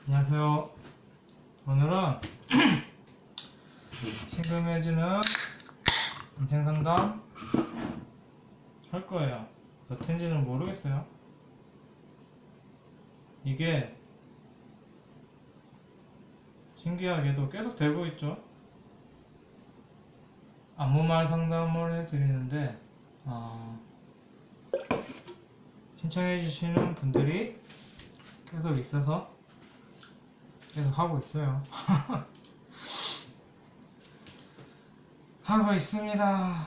안녕하세요. 오늘은 지금 해주는 인생상담 할 거예요. 몇 회인지는 모르겠어요. 이게 신기하게도 계속 되고 있죠. 아무 말 상담을 해드리는데 신청해 주시는 분들이 계속 있어서 계속 하고 있어요. 하고 있습니다.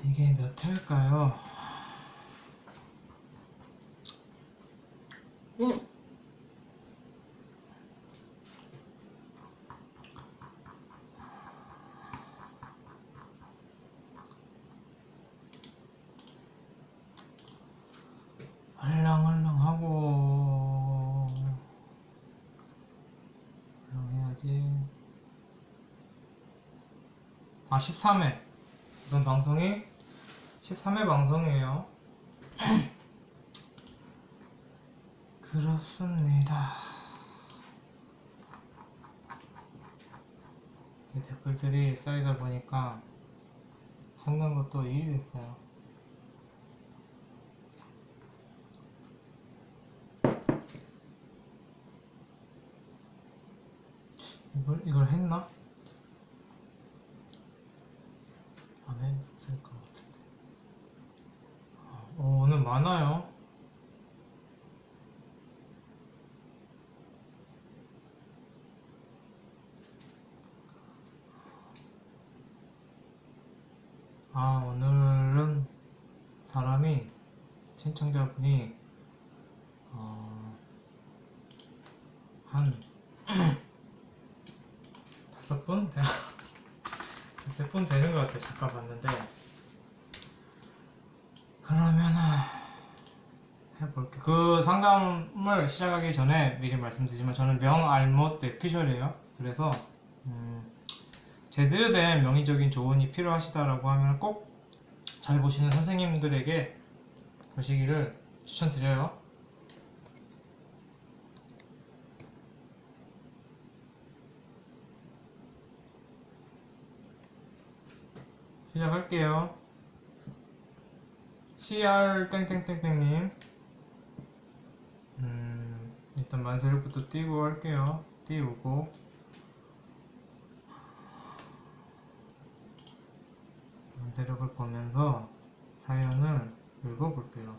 이게 몇 회일까요? 헐렁헐렁하고 헐렁해야지. 13회. 이번 방송이 13회 방송이에요. 그렇습니다. 이 댓글들이 쌓이다 보니까 적는 것도 일이 됐어요. 이걸 했나? 안 했을 것 같은데. 오늘 많아요. 오늘은 사람이, 신청자분이 한 5분? 5분 되는 것 같아요. 잠깐 봤는데. 그러면은 해볼게요. 그 상담을 시작하기 전에 미리 말씀드리지만 저는 명알못 뇌피셜이에요. 그래서 제대로 된 명의적인 조언이 필요하시다라고 하면 꼭 잘 보시는 선생님들에게 보시기를 추천드려요. 시작할게요. CR 땡땡땡땡님, 일단 만세력부터 띄우고 할게요. 띄우고 만세력을 보면서 사연을 읽어볼게요.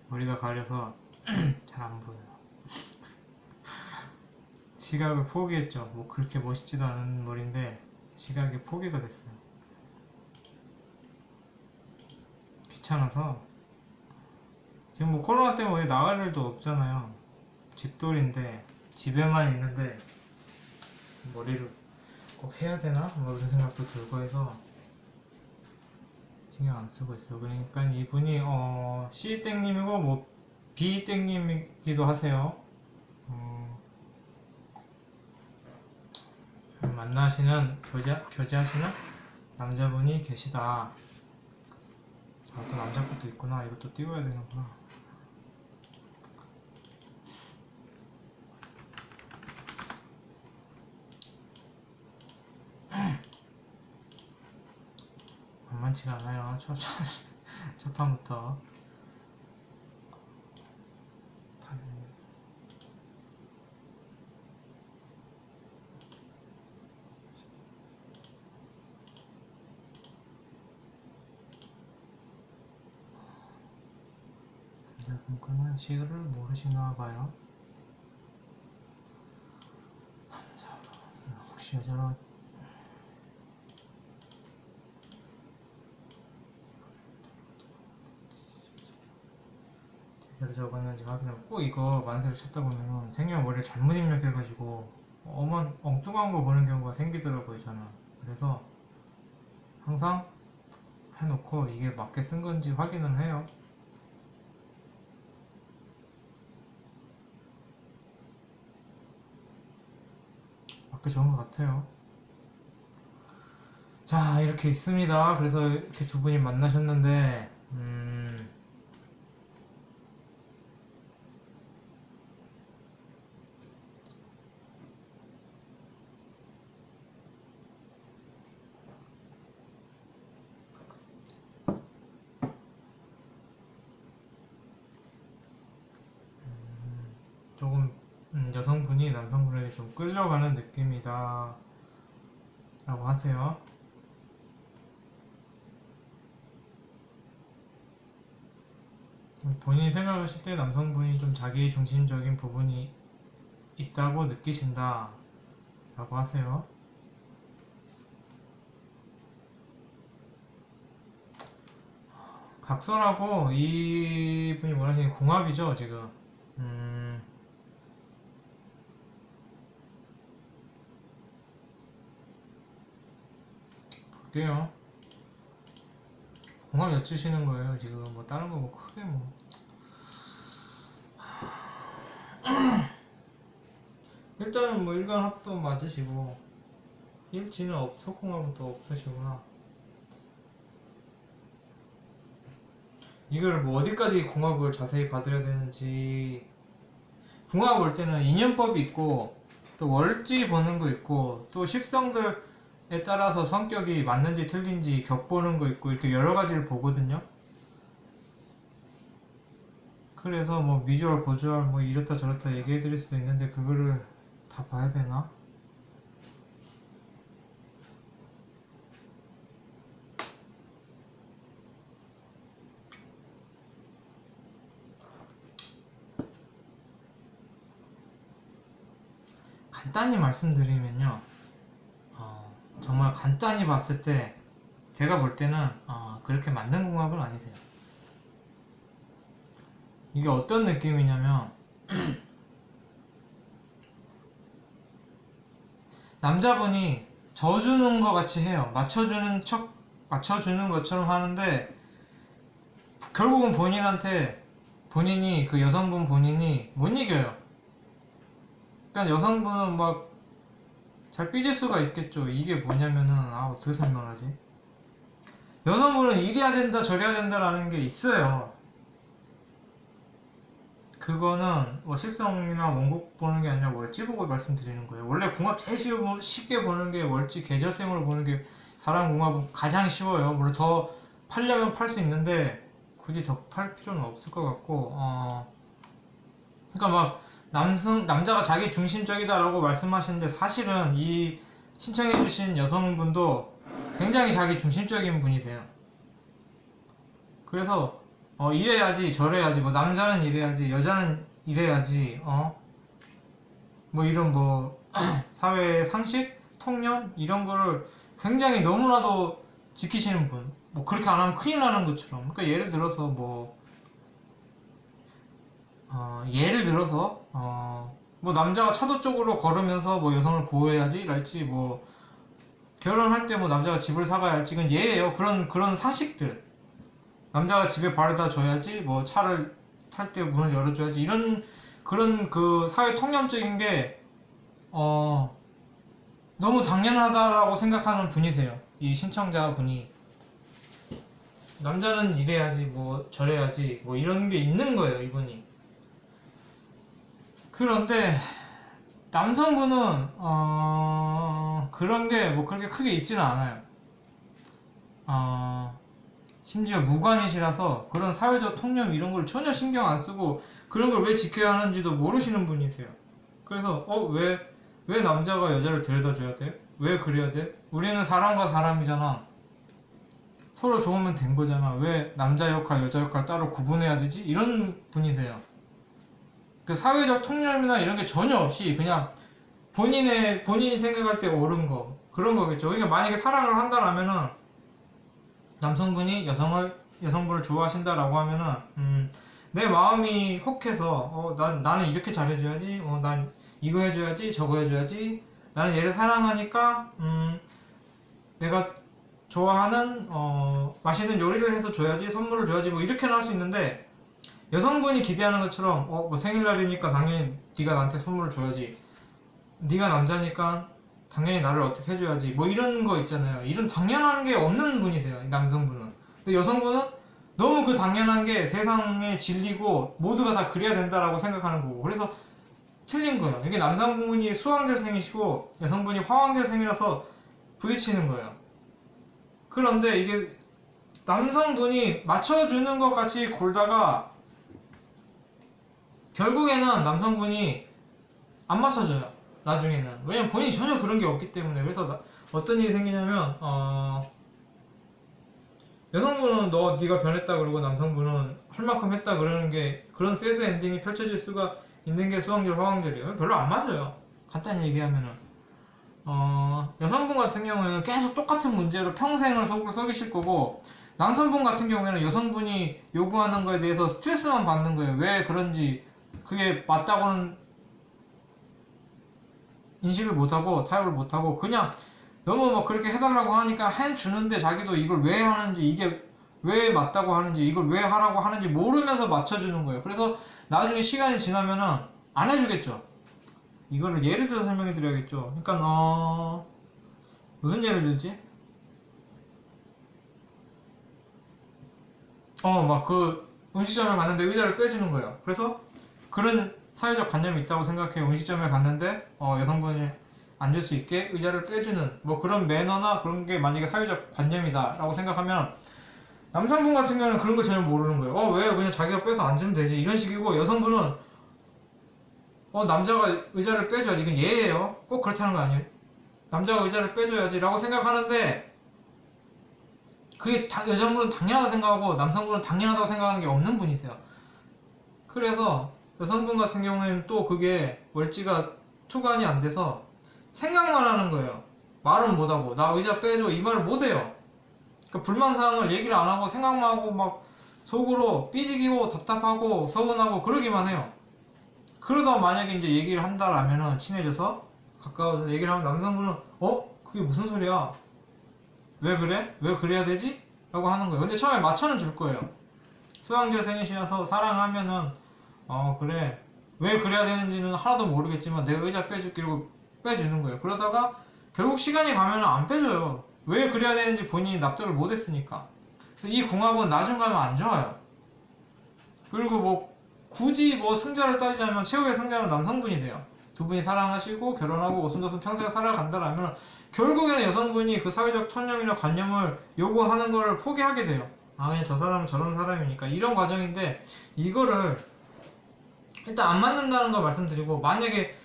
머리가 가려서 잘 안 보여요. 시각을 포기했죠. 뭐 그렇게 멋있지도 않은 머리인데 시각이 포기가 됐어요. 귀찮아서. 지금 뭐 코로나 때문에 나갈 일도 없잖아요. 집돌인데 집에만 있는데 머리를 꼭 해야 되나? 뭐 이런 생각도 들고 해서 신경 안 쓰고 있어요. 그러니까 이분이 C땡님이고 뭐 B땡님이기도 하세요. 만나시는 교제하시는 남자분이 계시다. 또 남자분도 있구나. 이것도 띄워야 되는구나. 만만치가 않아요. 첫 판부터. 남자분과는 시를 모르시나 봐요. 혹시 여자로 제대로 적었는지 확인하고, 꼭 이거 만세를 찾다 보면 생년월일 잘못 입력해가지고 엉뚱한 거 보는 경우가 생기더라고요. 저는. 그래서 항상 해놓고 이게 맞게 쓴 건지 확인을 해요. 맞기 좋은 것 같아요. 자, 이렇게 있습니다. 그래서 이렇게 두 분이 만나셨는데, 조금 여성분이 남성분에게 좀 끌려가는 느낌이다 라고 하세요. 본인이 생각하실 때 남성분이 좀 자기 중심적인 부분이 있다고 느끼신다 라고 하세요. 각설하고 이분이 원하시는 궁합이죠 지금. 어때요? 궁합 여쭈시는 거예요 지금. 뭐 다른 거 뭐 크게 뭐 일단은 뭐 일간합도 맞으시고 일치는 속궁합은 또 없으시구나. 이걸 뭐 어디까지 궁합을 자세히 봐드려야 되는지. 궁합 볼 때는 인연법이 있고 또 월지 보는 거 있고 또 십성들에 따라서 성격이 맞는지 틀린지 격보는 거 있고 이렇게 여러 가지를 보거든요. 그래서 뭐 미주얼, 고주얼 뭐 이렇다 저렇다 얘기해 드릴 수도 있는데 그거를 다 봐야 되나? 간단히 말씀드리면요, 정말 간단히 봤을 때 제가 볼 때는 그렇게 만든 궁합은 아니세요. 이게 어떤 느낌이냐면 남자분이 져주는 것 같이 해요. 맞춰주는 것처럼 하는데 결국은 본인이 그 여성분 본인이 못 이겨요. 그러니까 여성분은 막 잘 삐질 수가 있겠죠. 이게 뭐냐면은 어떻게 설명하지? 여성분은 이래야 된다 저래야 된다라는 게 있어요. 그거는 뭐 십성이나 원곡 보는 게 아니라 월지 보고 말씀드리는 거예요. 원래 궁합 제일 쉽게 보는 게 월지 계절생으로 보는 게 사람 궁합은 가장 쉬워요. 물론 더 팔려면 팔 수 있는데 굳이 더 팔 필요는 없을 것 같고 그러니까 막 남자가 자기 중심적이다라고 말씀하시는데 사실은 이 신청해주신 여성분도 굉장히 자기 중심적인 분이세요. 그래서 이래야지 저래야지 뭐 남자는 이래야지 여자는 이래야지 뭐 이런 뭐 사회의 상식, 통념 이런 거를 굉장히 너무나도 지키시는 분. 뭐 그렇게 안 하면 큰일 나는 것처럼. 그러니까 예를 들어서 뭐 남자가 차도 쪽으로 걸으면서 뭐 여성을 보호해야지 랄지 뭐 결혼할 때 뭐 남자가 집을 사가야 할지 그건 예예요. 그런 상식들. 남자가 집에 바래다 줘야지 뭐 차를 탈 때 문을 열어줘야지 이런 그런 그 사회 통념적인 게 너무 당연하다라고 생각하는 분이세요. 이 신청자 분이. 남자는 이래야지 뭐 저래야지 뭐 이런 게 있는 거예요 이분이. 그런데 남성분은 그런 게 뭐 그렇게 크게 있지는 않아요. 심지어 무관이시라서 그런 사회적 통념 이런 걸 전혀 신경 안 쓰고 그런 걸 왜 지켜야 하는지도 모르시는 분이세요. 그래서 왜 남자가 여자를 데려다 줘야 돼? 왜 그래야 돼? 우리는 사람과 사람이잖아. 서로 좋으면 된 거잖아. 왜 남자 역할, 여자 역할 따로 구분해야 되지? 이런 분이세요. 그 사회적 통념이나 이런 게 전혀 없이 그냥 본인이 생각할 때 옳은 거 그런 거겠죠. 그러니까 만약에 사랑을 한다라면은 남성분이 여성분을 좋아하신다라고 하면은 내 마음이 혹해서 나는 이렇게 잘해줘야지 난 이거 해줘야지 저거 해줘야지 나는 얘를 사랑하니까 내가 좋아하는 맛있는 요리를 해서 줘야지 선물을 줘야지 뭐 이렇게는 할 수 있는데 여성분이 기대하는 것처럼 뭐 생일날이니까 당연히 네가 나한테 선물을 줘야지 네가 남자니까 당연히 나를 어떻게 해줘야지 뭐 이런 거 있잖아요. 이런 당연한 게 없는 분이세요, 남성분은. 근데 여성분은 너무 그 당연한 게 세상의 진리고 모두가 다 그래야 된다라고 생각하는 거고, 그래서 틀린 거예요. 이게 남성분이 수황절생이시고 여성분이 화황절생이라서 부딪히는 거예요. 그런데 이게 남성분이 맞춰주는 것 같이 굴다가 결국에는 남성분이 안 맞춰줘요, 나중에는. 왜냐면 본인이 전혀 그런 게 없기 때문에. 그래서 어떤 일이 생기냐면 여성분은 네가 변했다 그러고 남성분은 할 만큼 했다 그러는 게, 그런 새드 엔딩이 펼쳐질 수가 있는 게 수황절 화황절이에요. 별로 안 맞아요, 간단히 얘기하면은. 여성분 같은 경우에는 계속 똑같은 문제로 평생을 속을 썩이실 거고, 남성분 같은 경우에는 여성분이 요구하는 거에 대해서 스트레스만 받는 거예요. 왜 그런지 그게 맞다고는 인식을 못하고 타협을 못하고 그냥 너무 막 그렇게 해달라고 하니까 해주는데, 자기도 이걸 왜 하는지, 이게 왜 맞다고 하는지, 이걸 왜 하라고 하는지 모르면서 맞춰주는 거예요. 그래서 나중에 시간이 지나면은 안 해주겠죠. 이거를 예를 들어 설명해 드려야겠죠. 그러니까 무슨 예를 들지? 막 그 음식점을 갔는데 의자를 빼주는 거예요. 그래서 그런 사회적 관념이 있다고 생각해요. 음식점에 갔는데 여성분이 앉을 수 있게 의자를 빼주는 뭐 그런 매너나 그런 게 만약에 사회적 관념이다 라고 생각하면, 남성분 같은 경우는 그런 걸 전혀 모르는 거예요. 왜 그냥 자기가 빼서 앉으면 되지, 이런 식이고, 여성분은 남자가 의자를 빼줘야지, 이건 예예요. 꼭 그렇다는 거 아니에요. 남자가 의자를 빼줘야지 라고 생각하는데, 그게 여성분은 당연하다고 생각하고 남성분은 당연하다고 생각하는 게 없는 분이세요. 그래서 여성분 같은 경우에는 또 그게 멀찌가 초간이 안 돼서 생각만 하는 거예요. 말은 못하고 나 의자 빼줘 이 말을 못해요. 그러니까 불만사항을 얘기를 안 하고 생각만 하고 막 속으로 삐지기고 답답하고 서운하고 그러기만 해요. 그러다 만약에 이제 얘기를 한다라면은 친해져서 가까워서 얘기를 하면, 남성분은 그게 무슨 소리야, 왜 그래? 왜 그래야 되지? 라고 하는 거예요. 근데 처음에 맞춰는 줄 거예요. 수양절생이시라서 사랑하면은 그래, 왜 그래야 되는지는 하나도 모르겠지만 내가 의자 빼줄게 이러고 빼주는 거예요. 그러다가 결국 시간이 가면은 안 빼줘요. 왜 그래야 되는지 본인이 납득을 못했으니까. 그래서 이 궁합은 나중 가면 안 좋아요. 그리고 뭐 굳이 뭐 승자를 따지자면 최후의 승자는 남성분이 돼요. 두 분이 사랑하시고 결혼하고 오순도순 평생을 살아간다라면 결국에는 여성분이 그 사회적 통념이나 관념을 요구하는 거를 포기하게 돼요. 그냥 저 사람은 저런 사람이니까, 이런 과정인데, 이거를 일단 안 맞는다는 걸 말씀드리고, 만약에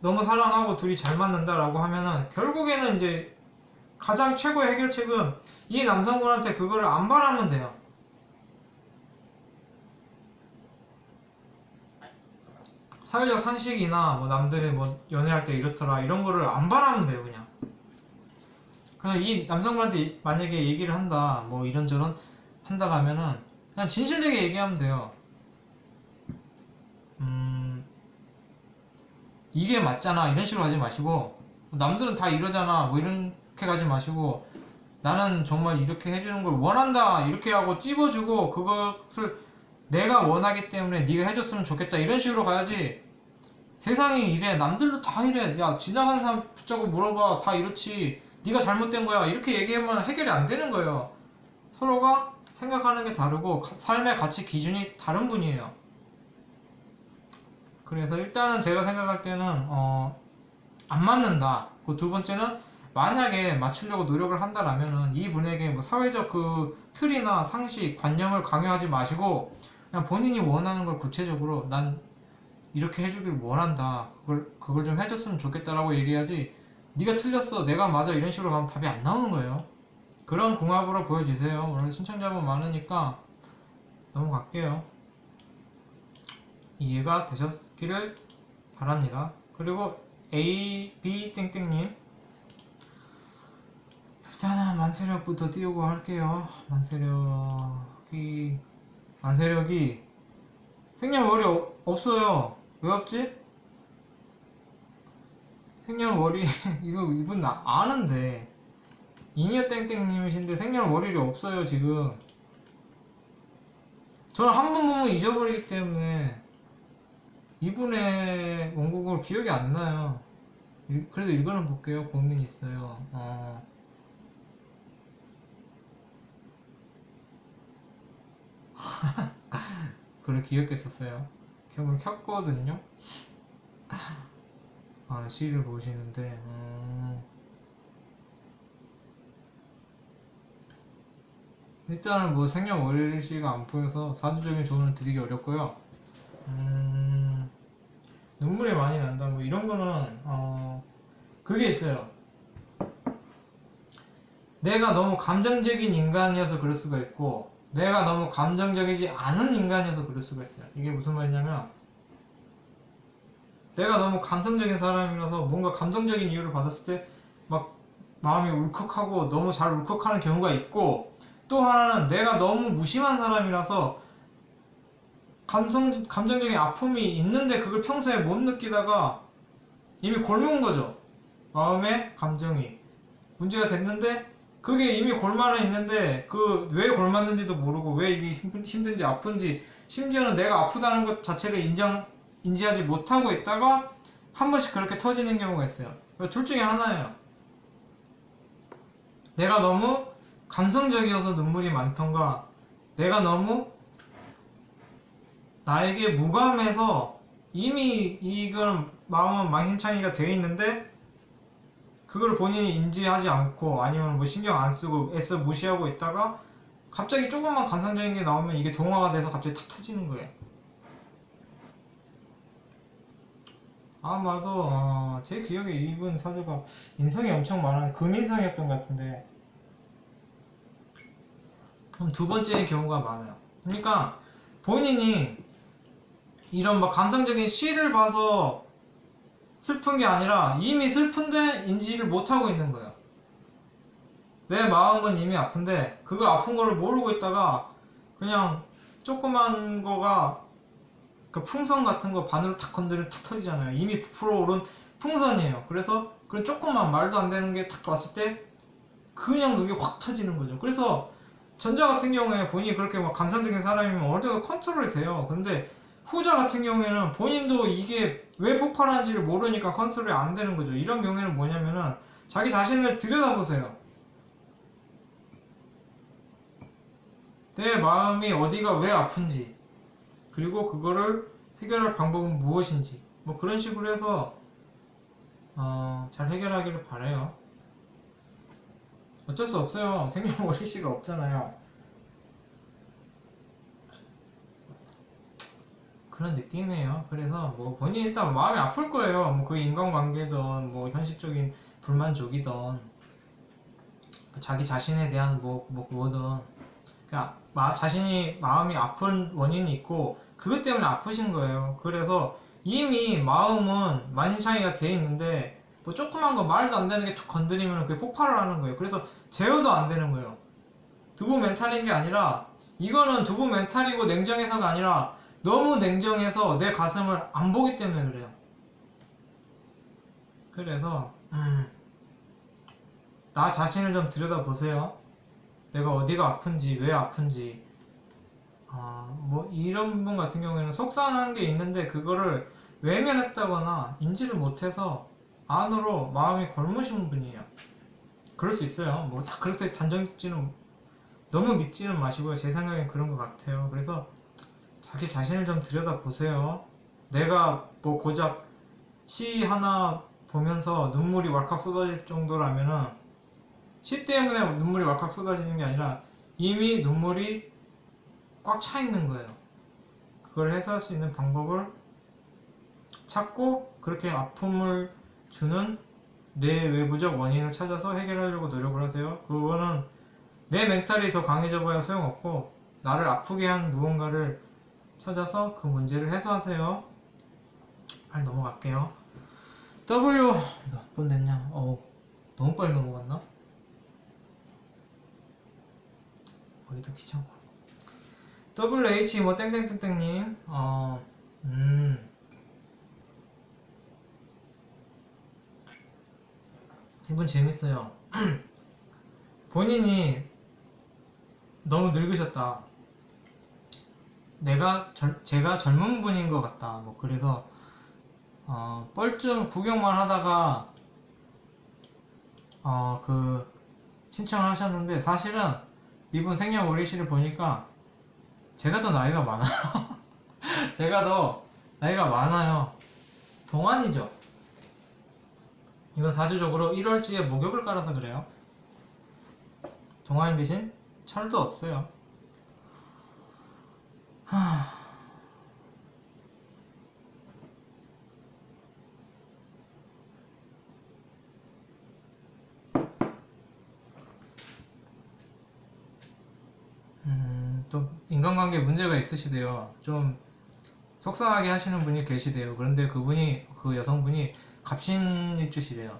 너무 사랑하고 둘이 잘 맞는다라고 하면은 결국에는 이제 가장 최고의 해결책은 이 남성분한테 그거를 안 바라면 돼요. 사회적 상식이나 뭐 남들이 뭐 연애할 때 이렇더라 이런 거를 안 바라면 돼요, 그냥. 그래서 이 남성분한테 만약에 얘기를 한다, 뭐 이런저런 한다라면은 그냥 진실되게 얘기하면 돼요. 이게 맞잖아 이런 식으로 하지 마시고, 남들은 다 이러잖아 뭐 이렇게 가지 마시고, 나는 정말 이렇게 해주는 걸 원한다 이렇게 하고 찝어주고, 그것을 내가 원하기 때문에 네가 해줬으면 좋겠다 이런 식으로 가야지. 세상이 이래, 남들도 다 이래, 야 지나가는 사람 붙잡고 물어봐 다 이렇지, 네가 잘못된 거야 이렇게 얘기하면 해결이 안 되는 거예요. 서로가 생각하는 게 다르고 삶의 가치 기준이 다른 분이에요. 그래서 일단은 제가 생각할 때는 안 맞는다. 그 두 번째는 만약에 맞추려고 노력을 한다라면은 이분에게 뭐 사회적 그 틀이나 상식, 관념을 강요하지 마시고 그냥 본인이 원하는 걸 구체적으로 난 이렇게 해주길 원한다. 그걸 좀 해줬으면 좋겠다라고 얘기하지. 네가 틀렸어, 내가 맞아 이런 식으로 가면 답이 안 나오는 거예요. 그런 궁합으로 보여주세요. 오늘 신청자분 많으니까 넘어갈게요. 이해가 되셨기를 바랍니다. 그리고 AB 땡땡님, 일단은 만세력부터 띄우고 할게요. 만세력이 생년월일 없어요. 왜 없지? 생년월일 이분 나 아는데, 이니어 땡땡님이신데 생년월일이 없어요 지금. 저는 한 번 보면 잊어버리기 때문에 이분의 원곡을 기억이 안 나요. 그래도 이거는 볼게요. 고민 있어요. 그걸 귀엽게 썼어요. 캡을 켰거든요. 시를 보시는데, 일단은 뭐 생년월일시가 안 보여서 사주적인 조언을 드리기 어렵고요. 눈물이 많이 난다, 뭐 이런 거는, 그게 있어요. 내가 너무 감정적인 인간이어서 그럴 수가 있고, 내가 너무 감정적이지 않은 인간이어서 그럴 수가 있어요. 이게 무슨 말이냐면, 내가 너무 감성적인 사람이라서 뭔가 감성적인 이유를 받았을 때 막 마음이 울컥하고 너무 잘 울컥하는 경우가 있고, 또 하나는 내가 너무 무심한 사람이라서 감정적인 아픔이 있는데 그걸 평소에 못 느끼다가 이미 골문 거죠. 마음의 감정이 문제가 됐는데 그게 이미 골마는 있는데 그 왜 골맞는지도 모르고 왜 이게 힘든지 아픈지, 심지어는 내가 아프다는 것 자체를 인지하지 못하고 있다가 한 번씩 그렇게 터지는 경우가 있어요. 둘 중에 하나예요. 내가 너무 감성적이어서 눈물이 많던가, 내가 너무 나에게 무감해서 이미 이건 마음은 망신창이가 돼 있는데 그걸 본인이 인지하지 않고 아니면 뭐 신경 안 쓰고 애써 무시하고 있다가 갑자기 조금만 감성적인 게 나오면 이게 동화가 돼서 갑자기 탁 터지는 거예요. 아마도 제 기억에 이분 사주가 인성이 엄청 많은 금인성이었던 것 같은데, 그럼 두 번째의 경우가 많아요. 그러니까 본인이 이런 막 감성적인 시를 봐서 슬픈 게 아니라 이미 슬픈데 인지를 못하고 있는 거예요. 내 마음은 이미 아픈데 그걸 아픈 거를 모르고 있다가 그냥 조그만 거가 그 풍선 같은 거 바늘로 탁 건드리면 탁 터지잖아요. 이미 부풀어 오른 풍선이에요. 그래서 그 조금만 말도 안 되는 게 탁 왔을 때 그냥 그게 확 터지는 거죠. 그래서 전자 같은 경우에 본인이 그렇게 막 감성적인 사람이면 어느 정도 컨트롤이 돼요. 근데 후자 같은 경우에는 본인도 이게 왜 폭발하는지를 모르니까 컨트롤이 안 되는 거죠. 이런 경우에는 뭐냐면은 자기 자신을 들여다보세요. 내 마음이 어디가 왜 아픈지, 그리고 그거를 해결할 방법은 무엇인지, 뭐 그런 식으로 해서 잘 해결하기를 바라요. 어쩔 수 없어요. 생년월일시가 없잖아요. 그런 느낌이에요. 그래서 뭐 본인이 일단 마음이 아플 거예요. 뭐 그 인간관계든 뭐 현실적인 불만족이든 자기 자신에 대한 뭐든, 그러니까 자신이 마음이 아픈 원인이 있고 그것 때문에 아프신 거예요. 그래서 이미 마음은 만신창이가 돼 있는데 뭐 조그만 거 말도 안 되는 게 툭 건드리면 그게 폭발을 하는 거예요. 그래서 제어도 안 되는 거예요. 두부 멘탈인 게 아니라, 이거는 두부 멘탈이고 냉정해서가 아니라 너무 냉정해서 내 가슴을 안 보기 때문에 그래요. 그래서 나 자신을 좀 들여다보세요. 내가 어디가 아픈지, 왜 아픈지. 뭐 이런 부분 같은 경우에는 속상한 게 있는데 그거를 외면했다거나 인지를 못해서 안으로 마음이 골무신 분이에요. 그럴 수 있어요. 뭐 딱 그렇게 단정짓지는, 너무 믿지는 마시고요. 제 생각엔 그런 것 같아요. 그래서 자기 자신을 좀 들여다보세요. 내가 뭐 고작 시 하나 보면서 눈물이 왈칵 쏟아질 정도라면은 시 때문에 눈물이 왈칵 쏟아지는 게 아니라 이미 눈물이 꽉 차 있는 거예요. 그걸 해소할 수 있는 방법을 찾고 그렇게 아픔을 주는 내 외부적 원인을 찾아서 해결하려고 노력을 하세요. 그거는 내 멘탈이 더 강해져 봐야 소용없고, 나를 아프게 한 무언가를 찾아서 그 문제를 해소하세요. 빨리 넘어갈게요. W 몇 번 됐냐? 너무 빨리 넘어갔나? 머리도 귀찮고. WH 뭐 땡땡땡땡님, 이분 재밌어요. 본인이 너무 늙으셨다. 제가 젊은 분인 것 같다. 뭐 그래서 뻘쭘 구경만 하다가 그 신청을 하셨는데 사실은 이분 생년월일시를 보니까 제가 더 나이가 많아요. 제가 더 나이가 많아요. 동안이죠. 이건 사주적으로 1월지에 목욕을 깔아서 그래요. 동안인 대신 철도 없어요. 또 인간관계에 문제가 있으시대요. 좀 속상하게 하시는 분이 계시대요. 그런데 그 여성분이 갑신일주시래요.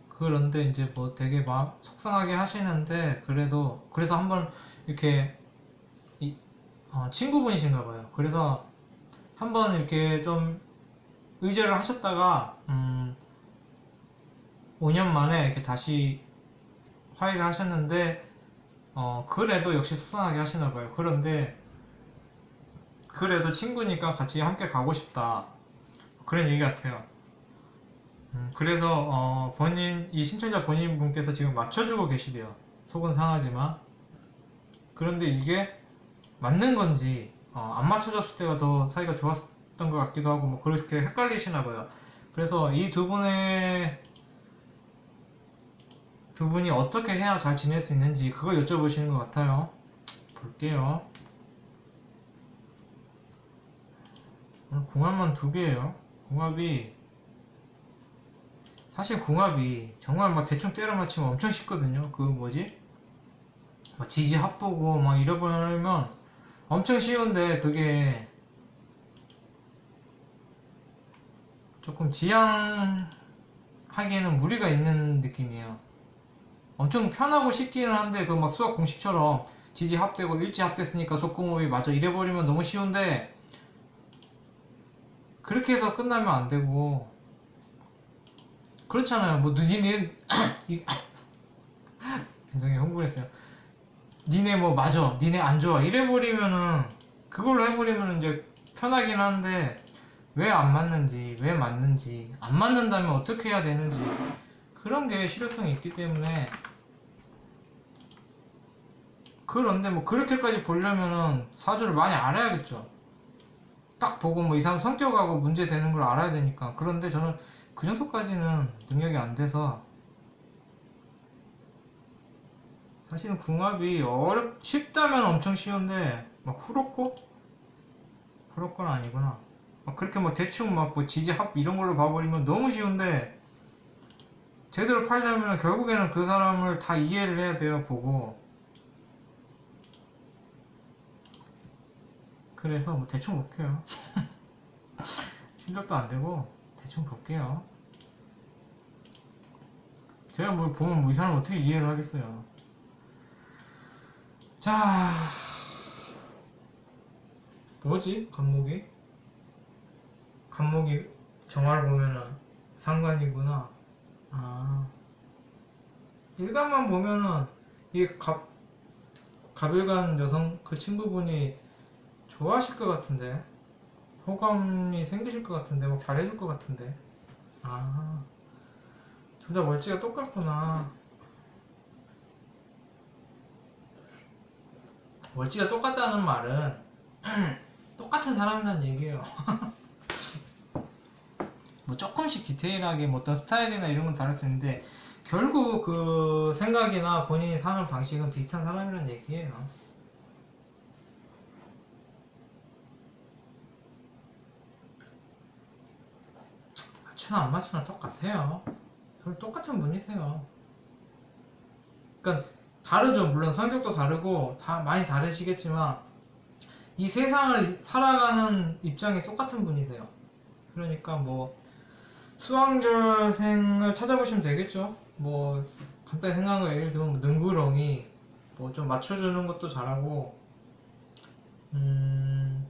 그런데 이제 뭐 되게 막 속상하게 하시는데 그래서 한번 이렇게 친구분이신가 봐요. 그래서 한번 이렇게 좀 의절을 하셨다가 5년 만에 이렇게 다시 화해를 하셨는데 그래도 역시 속상하게 하시나 봐요. 그런데 그래도 친구니까 같이 함께 가고 싶다. 그런 얘기 같아요. 그래서 이 신청자 본인분께서 지금 맞춰주고 계시대요. 속은 상하지만. 그런데 이게 맞는 건지 안 맞춰줬을 때가 더 사이가 좋았던 것 같기도 하고 뭐 그렇게 헷갈리시나 봐요. 그래서 이 두 분이 어떻게 해야 잘 지낼 수 있는지 그걸 여쭤보시는 것 같아요. 볼게요. 오늘 궁합만 두 개예요. 사실 궁합이 정말 막 대충 때려 맞추면 엄청 쉽거든요. 그 뭐지? 막 지지 합보고 막 잃어버리면 엄청 쉬운데 그게 조금 지향하기에는 무리가 있는 느낌이에요. 엄청 편하고 쉽기는 한데 그 막 수학 공식처럼 지지 합되고 일지 합됐으니까 속궁합이 맞아 이래버리면 너무 쉬운데 그렇게 해서 끝나면 안 되고 그렇잖아요. 뭐 니네 굉장히 흥분했어요. 니네 뭐 맞아 니네 안 좋아 이래버리면은 그걸로 해버리면 이제 편하긴 한데 왜 안 맞는지 왜 맞는지 안 맞는다면 어떻게 해야 되는지 그런 게 실효성이 있기 때문에 그런데 뭐 그렇게까지 보려면은 사주를 많이 알아야겠죠. 딱 보고 뭐 이 사람 성격하고 문제 되는 걸 알아야 되니까. 그런데 저는 그 정도까지는 능력이 안 돼서 사실은 궁합이 쉽다면 엄청 쉬운데 막 후럽건 아니구나. 막 그렇게 막 대충 막 뭐 지지합 이런 걸로 봐버리면 너무 쉬운데 제대로 팔려면 결국에는 그 사람을 다 이해를 해야 돼요. 보고 그래서 뭐 대충 볼게요. 신적도 안 되고 대충 볼게요. 제가 뭐 보면 뭐 이 사람 어떻게 이해를 하겠어요. 자, 뭐지? 간목이 정화를 보면은 상관이구나. 아, 일간만 보면은 이 갑일간 여성 그 친구분이 좋아하실 것 같은데 호감이 생기실 것 같은데 막 잘해줄 것 같은데. 아, 둘 다 멀찌가 똑같구나. 멀찌가 똑같다는 말은 똑같은 사람이란 얘기예요. 뭐 조금씩 디테일하게 뭐 어떤 스타일이나 이런 건 다를 수 있는데 결국 그 생각이나 본인이 사는 방식은 비슷한 사람이란 얘기예요. 맞추나 안 맞추나 똑같아요. 서로 똑같은 분이세요. 그러니까 다르죠. 물론 성격도 다르고 다 많이 다르시겠지만 이 세상을 살아가는 입장이 똑같은 분이세요. 그러니까 뭐 수왕절생을 찾아보시면 되겠죠. 뭐 간단히 생각한 거 예를 들면 뭐 능구렁이 뭐 좀 맞춰주는 것도 잘하고 음,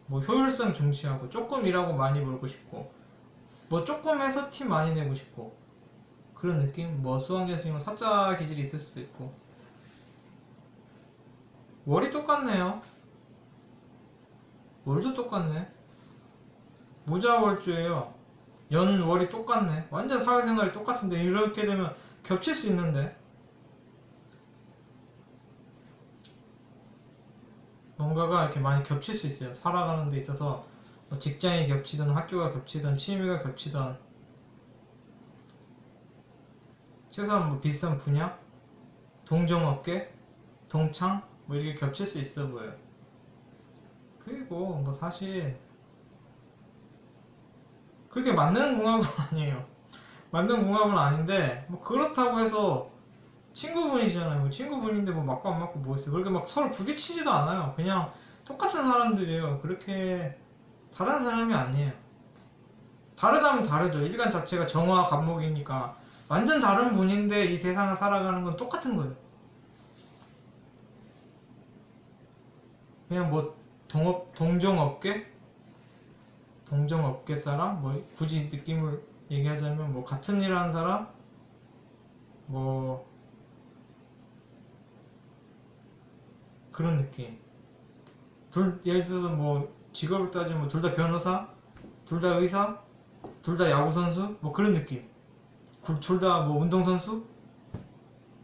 뭐 효율성 중시하고 조금 일하고 많이 벌고 싶고 뭐 조금 해서 티 많이 내고 싶고 그런 느낌? 뭐 수왕절생이면 사자 기질이 있을 수도 있고 월이 똑같네요. 월도 똑같네. 무자월주예요. 연 월이 똑같네. 완전 사회생활이 똑같은데 이렇게 되면 겹칠 수 있는데 뭔가가 이렇게 많이 겹칠 수 있어요. 살아가는 데 있어서 뭐 직장이 겹치든 학교가 겹치든 취미가 겹치든 최소한 뭐 비슷한 분야, 동종업계, 동창 뭐 이렇게 겹칠 수 있어 보여요. 그리고 뭐 사실 그렇게 맞는 궁합은 아니에요. 맞는 궁합은 아닌데 뭐 그렇다고 해서 친구분이시잖아요. 뭐 친구분인데 뭐 맞고 안 맞고 뭐 있어요. 그렇게 막 서로 부딪히지도 않아요. 그냥 똑같은 사람들이에요. 그렇게 다른 사람이 아니에요. 다르다면 다르죠. 인간 자체가 정화 감목이니까 완전 다른 분인데 이 세상을 살아가는 건 똑같은 거예요. 그냥 뭐 동종업계 사람 뭐 굳이 느낌을 얘기하자면 뭐 같은 일 하는 사람 뭐 그런 느낌. 예를 들어서 뭐 직업을 따지면 둘 다 변호사, 둘 다 의사, 둘 다 야구 선수 뭐 그런 느낌. 둘 다 뭐 운동 선수.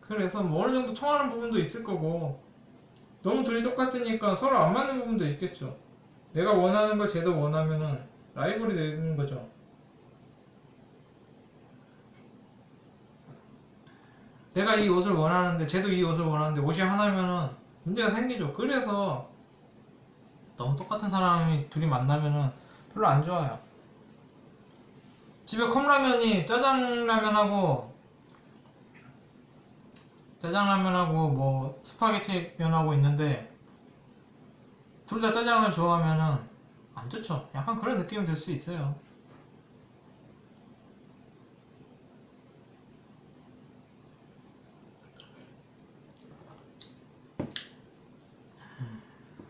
그래서 뭐 어느 정도 통하는 부분도 있을 거고 너무 둘이 똑같으니까 서로 안 맞는 부분도 있겠죠. 내가 원하는 걸 쟤도 원하면은 라이벌이 되는 거죠. 내가 이 옷을 원하는데 쟤도 이 옷을 원하는데 옷이 하나면은 문제가 생기죠. 그래서 너무 똑같은 사람이 둘이 만나면은 별로 안 좋아요. 집에 컵라면이 짜장라면하고 뭐 스파게티 면하고 있는데 둘 다 짜장을 좋아하면은 안 좋죠. 약간 그런 느낌이 들 수 있어요.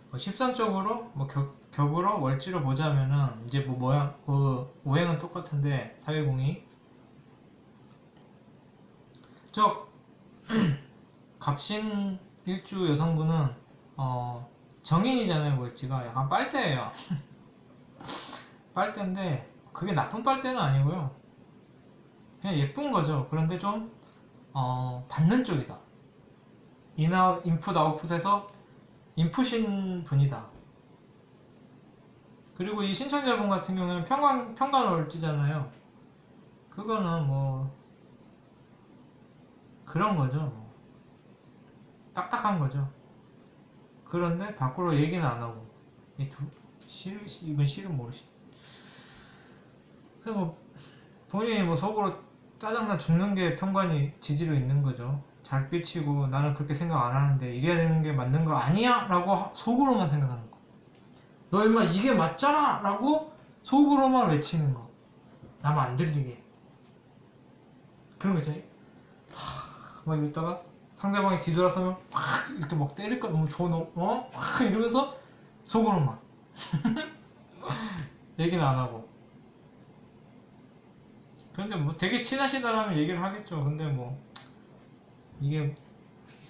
뭐 십선적으로 뭐 격으로 월지로 보자면은 이제 뭐 모양 그 오행은 똑같은데 사회공이 저 갑신 일주 여성분은 정인이잖아요. 월지가 약간 빨대예요. 빨대인데 그게 나쁜 빨대는 아니고요. 그냥 예쁜 거죠. 그런데 좀 받는 쪽이다. 인풋 아웃풋에서 인풋인 분이다. 그리고 이 신청자분 같은 경우는 평간월지잖아요. 그거는 뭐 그런 거죠. 뭐. 딱딱한 거죠. 그런데 밖으로 얘기는 안 하고 이건 실은 모르시. 그래서 뭐 본인이 뭐 속으로 짜증나 죽는 게 편관이 지지로 있는 거죠. 잘 삐치고 나는 그렇게 생각 안 하는데 이래야 되는 게 맞는 거 아니야? 라고 속으로만 생각하는 거. 너 임마 이게 맞잖아! 라고 속으로만 외치는 거. 남 안 들리게. 그런 거 있잖아요. 막 이러다가 상대방이 뒤돌아서면 확 이렇게 막 때릴까 너무 좋아 확 이러면서 속으로만 얘기는 안 하고. 그런데 뭐 되게 친하시다라면 얘기를 하겠죠. 근데 뭐 이게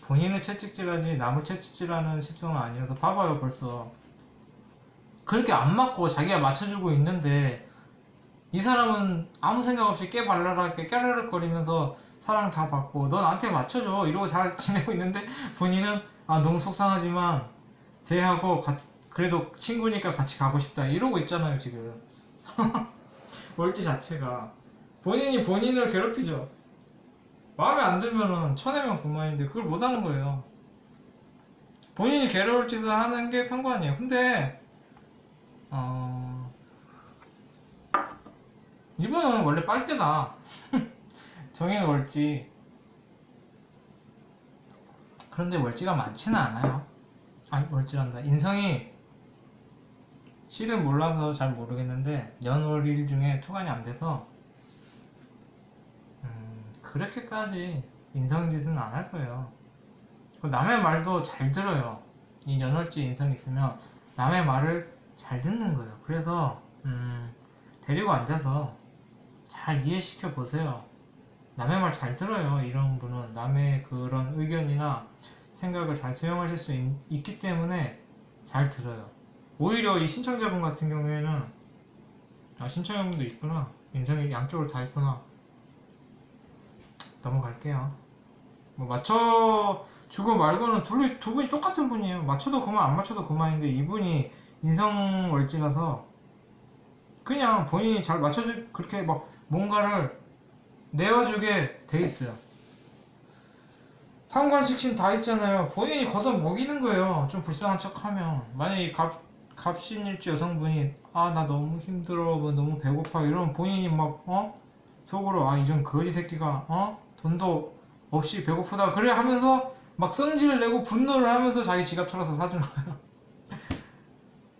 본인을 채찍질하지 남을 채찍질하는 십성은 아니라서 봐봐요. 벌써 그렇게 안 맞고 자기가 맞춰주고 있는데 이 사람은 아무 생각 없이 깨발랄하게 깨르륵 거리면서 사랑 다 받고 너 나한테 맞춰줘 이러고 잘 지내고 있는데 본인은 아 너무 속상하지만 쟤하고 그래도 친구니까 같이 가고 싶다 이러고 있잖아요 지금. 월지 자체가 본인이 본인을 괴롭히죠. 마음에 안 들면은 쳐내면 그만인데 그걸 못하는 거예요. 본인이 괴로울 짓을 하는 게 편관이에요. 근데 이분은 원래 빨대다. 정의는 월지. 그런데 월지가 많지는 않아요. 아니 월지란다. 인성이 실은 몰라서 잘 모르겠는데 연월일 중에 토간이 안 돼서 그렇게까지 인성짓은 안 할 거예요. 남의 말도 잘 들어요. 이 연월지 인성이 있으면 남의 말을 잘 듣는 거예요. 그래서 데리고 앉아서 잘 이해시켜 보세요. 남의 말 잘 들어요. 이런 분은 남의 그런 의견이나 생각을 잘 수용하실 수 있기 때문에 잘 들어요. 오히려 이 신청자분 같은 경우에는, 아, 신청자분도 있구나. 인상이 양쪽으로 다 있구나. 넘어갈게요. 뭐 맞춰주고 말고는 두 분이 똑같은 분이에요. 맞춰도 그만 안 맞춰도 그만인데 이분이 인성월지라서 그냥 본인이 잘 맞춰줄, 그렇게 막 뭔가를 내어주게 돼 있어요. 상관식신 다 있잖아요. 본인이 걷어 먹이는 거예요. 좀 불쌍한 척 하면. 만약에 갑신일주 여성분이, 아, 나 너무 힘들어, 뭐 너무 배고파, 이러면 본인이 막, 속으로, 아, 이런 거지 새끼가, 돈도 없이 배고프다. 그래 하면서 막 성질을 내고 분노를 하면서 자기 지갑 털어서 사주는 거예요.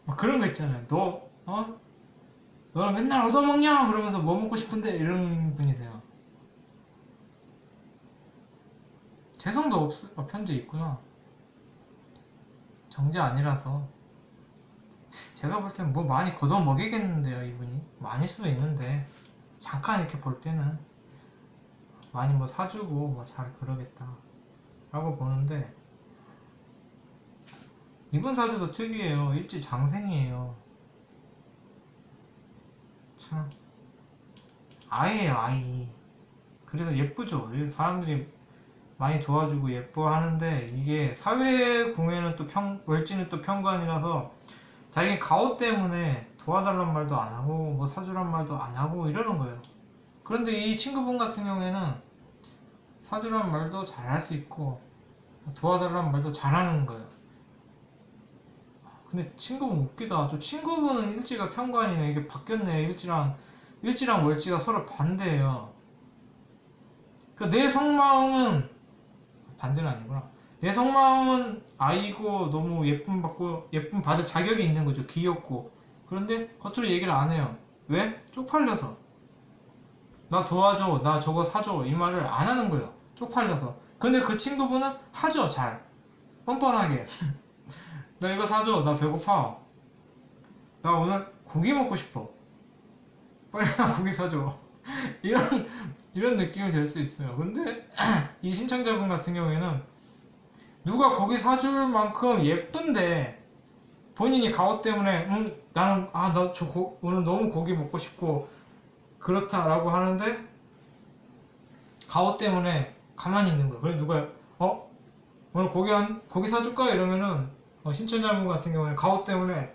막 그런 거 있잖아요. 너는 맨날 얻어먹냐? 그러면서 뭐 먹고 싶은데? 이런 분이세요. 재성도 편제 있구나. 정제 아니라서. 제가 볼 때는 뭐 많이 걷어 먹이겠는데요, 이분이. 뭐 아닐 수도 있는데. 잠깐 이렇게 볼 때는 많이 뭐 사주고 뭐 잘 그러겠다. 라고 보는데, 이분 사주도 특이해요. 일지장생이에요. 참. 아이예요, 아이. 그래서 예쁘죠. 그래서 사람들이 많이 도와주고 예뻐하는데, 이게 사회공에는 또 월지는 또 편관이라서 자기 가오 때문에 도와달란 말도 안 하고 뭐 사주란 말도 안 하고 이러는 거예요. 그런데 이 친구분 같은 경우에는 사주란 말도 잘할 수 있고 도와달란 말도 잘하는 거예요. 근데 친구분 웃기다. 또 친구분은 일지가 편관이네. 이게 바뀌었네. 일지랑 월지가 서로 반대예요. 그러니까 내 속마음은, 반대는 아니구나. 내 속마음은 아이고 너무 예쁨 받을 자격이 있는 거죠. 귀엽고. 그런데 겉으로 얘기를 안 해요. 왜? 쪽팔려서. 나 도와줘, 나 저거 사줘, 이 말을 안 하는 거예요. 쪽팔려서. 근데 그 친구분은 하죠. 잘 뻔뻔하게. 나 이거 사줘, 나 배고파, 나 오늘 고기 먹고 싶어, 빨리 나 고기 사줘. 이런 느낌이 될 수 있어요. 근데 이 신청자분 같은 경우에는 누가 고기 사줄 만큼 예쁜데 본인이 가오 때문에, 나는, 나 오늘 너무 고기 먹고 싶고 그렇다라고 하는데 가오 때문에 가만히 있는 거야. 그래서 누가, 오늘 고기 사줄까? 이러면은, 신청자분 같은 경우는 가오 때문에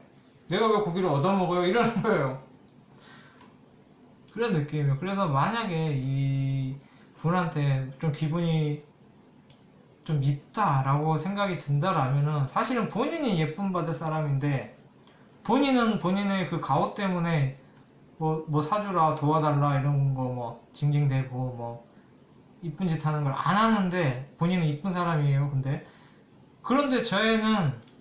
내가 왜 고기를 얻어먹어요? 이러는 거예요. 그런 느낌이에요. 그래서 만약에 이 분한테 좀 기분이 좀 밉다라고 생각이 든다라면은, 사실은 본인이 예쁨 받을 사람인데 본인은 본인의 그 가오 때문에 뭐 사주라, 도와달라, 이런 거 뭐 징징대고 뭐 이쁜 짓 하는 걸 안 하는데 본인은 이쁜 사람이에요. 그런데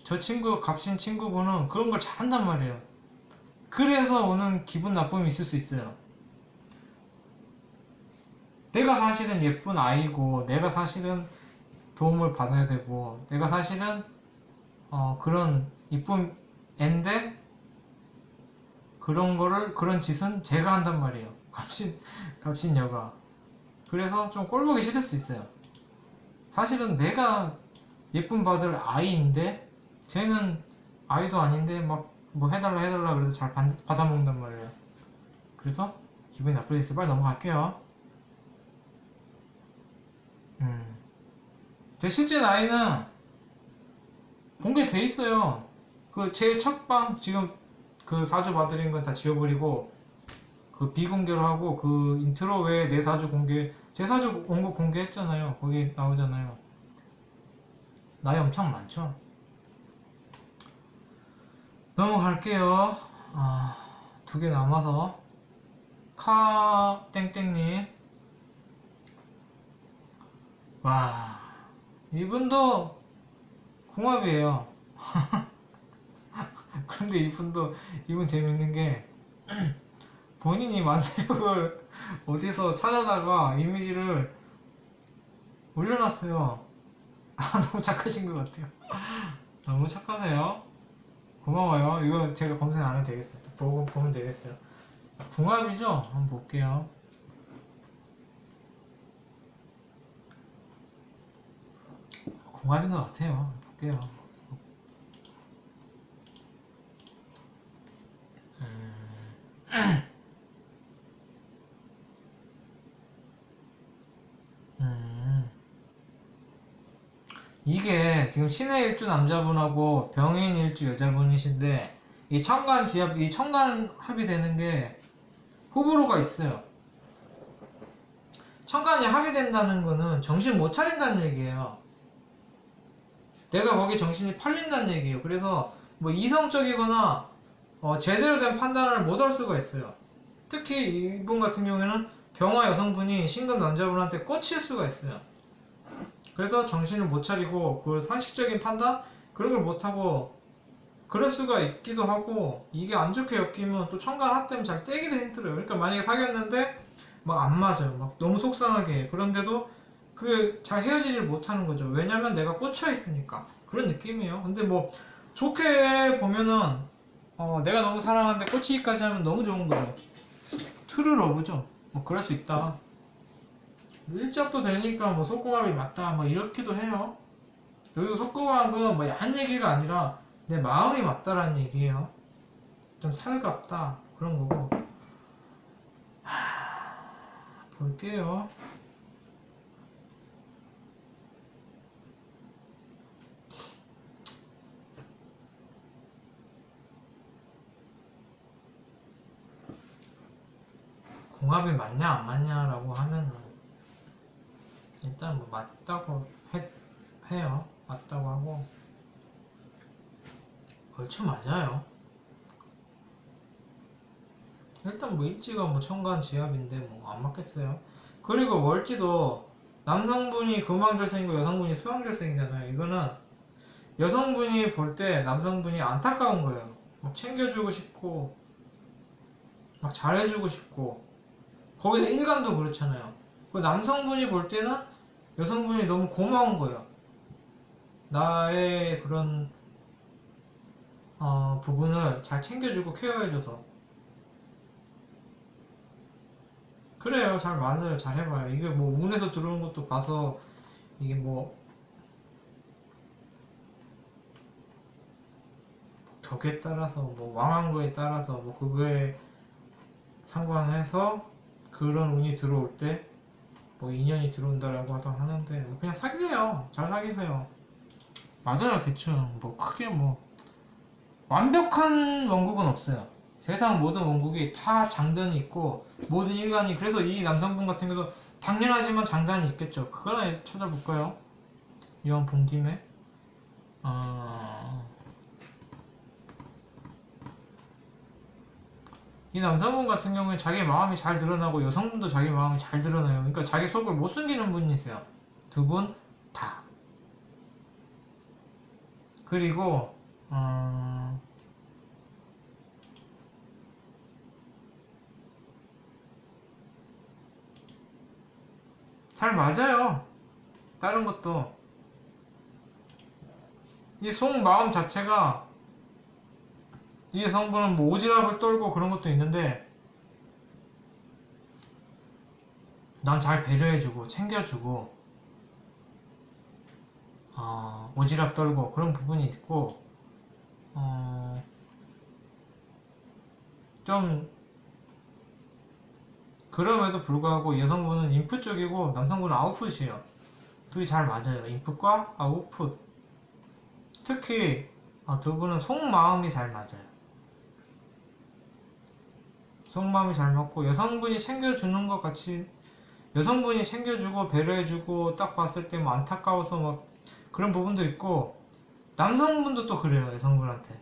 저 친구, 갑신 친구분은 그런 걸 잘한단 말이에요. 그래서 오는 기분 나쁨이 있을 수 있어요. 내가 사실은 예쁜 아이고, 내가 사실은 도움을 받아야 되고, 내가 사실은 그런 이쁜 앤데 그런 짓은 제가 한단 말이에요. 갑신 여가. 그래서 좀 꼴보기 싫을 수 있어요. 사실은 내가 예쁨 받을 아이인데 쟤는 아이도 아닌데 막 뭐 해달라 그래도 잘 받아먹는단 말이에요. 그래서 기분이 나쁠 수 있어. 빨리 넘어갈게요. 제 실제 나이는 공개돼 있어요. 그 제일 첫 방, 지금 그 사주 봐드린 건 다 지워버리고 그 비공개로 하고, 그 인트로 외에 내 사주 공개, 제 사주 온거 공개했잖아요. 거기 나오잖아요. 나이 엄청 많죠. 넘어갈게요. 두 개 남아서. 카 땡땡님, 와, 이분도 궁합이에요. 근데 이분 재밌는 게 본인이 만세력을 어디서 찾아다가 이미지를 올려놨어요. 너무 착하신 것 같아요. 너무 착하세요. 고마워요. 이거 제가 검색 안 해도 되겠어요. 보면 되겠어요. 궁합이죠? 한번 볼게요. 궁합인 것 같아요. 볼게요. 이게 지금 신의 일주 남자분하고 병인 일주 여자분이신데 이 천간 지합, 이 천간 합이 되는 게 호불호가 있어요. 천간이 합이 된다는 거는 정신 못 차린다는 얘기예요. 내가 거기 정신이 팔린다는 얘기예요. 그래서 뭐 이성적이거나 제대로 된 판단을 못 할 수가 있어요. 특히 이분 같은 경우에는 병화 여성분이 신금 남자분한테 꽂힐 수가 있어요. 그래서 정신을 못 차리고 그 상식적인 판단 그런 걸 못하고 그럴 수가 있기도 하고, 이게 안 좋게 엮이면 또 천간 합 때문에 잘 떼기도 힘들어요. 그러니까 만약에 사귀었는데 막 안 맞아요. 막 너무 속상하게 해. 그런데도 그 잘 헤어지질 못하는 거죠. 왜냐면 내가 꽂혀 있으니까. 그런 느낌이에요. 근데 뭐 좋게 보면은 내가 너무 사랑하는데 꽂히기까지 하면 너무 좋은 거죠. 트루 러브죠. 뭐 그럴 수 있다. 일잡도 되니까 뭐 속궁합이 맞다 뭐 이렇기도 해요. 여기서 속궁합은 뭐 야한 얘기가 아니라 내 마음이 맞다라는 얘기예요. 좀 살갑다 그런 거고. 볼게요. 궁합이 맞냐 안 맞냐라고 하면은 일단 뭐 맞다고 해요. 맞다고 하고 얼추 맞아요. 일단 뭐 일지가 뭐 천간 지합인데 뭐 안 맞겠어요. 그리고 월지도 남성분이 금왕절생이고 여성분이 수왕절생이잖아요. 이거는 여성분이 볼 때 남성분이 안타까운 거예요. 막 챙겨주고 싶고 막 잘해주고 싶고, 거기다 일간도 그렇잖아요. 그 남성분이 볼 때는 여성분이 너무 고마운 거예요. 나의 그런 부분을 잘 챙겨주고 케어해줘서. 그래요. 잘 맞아요. 잘 해봐요. 이게 뭐 운에서 들어오는 것도 봐서 이게 뭐 덕에 따라서 뭐 왕한거에 따라서 뭐 그거에 상관해서 그런 운이 들어올 때 뭐 인연이 들어온다라고 하는데 뭐 그냥 사귀세요. 잘 사귀세요. 맞아요. 대충 뭐 크게 뭐 완벽한 원국은 없어요. 세상 모든 원국이 다 장단이 있고 모든 인간이, 그래서 이 남성분 같은 경우도 당연하지만 장단이 있겠죠. 그거나 찾아볼까요? 이왕 본 김에 이 남성분 같은 경우에 자기 마음이 잘 드러나고 여성분도 자기 마음이 잘 드러나요. 그러니까 자기 속을 못 숨기는 분이세요. 두 분 다. 그리고 잘 맞아요. 다른 것도 이 속마음 자체가, 이 성분은 뭐 오지랖을 떨고 그런 것도 있는데 난 잘 배려해주고 챙겨주고 오지랖 떨고 그런 부분이 있고, 좀 그럼에도 불구하고 여성분은 인풋 쪽이고 남성분은 아웃풋이에요. 둘이 잘 맞아요. 인풋과 아웃풋. 특히 두 분은 속마음이 잘 맞아요. 속마음이 잘 맞고 여성분이 챙겨주는 것 같이, 여성분이 챙겨주고 배려해주고 딱 봤을 때 뭐 안타까워서 막 그런 부분도 있고, 남성분도 또 그래요. 여성분한테.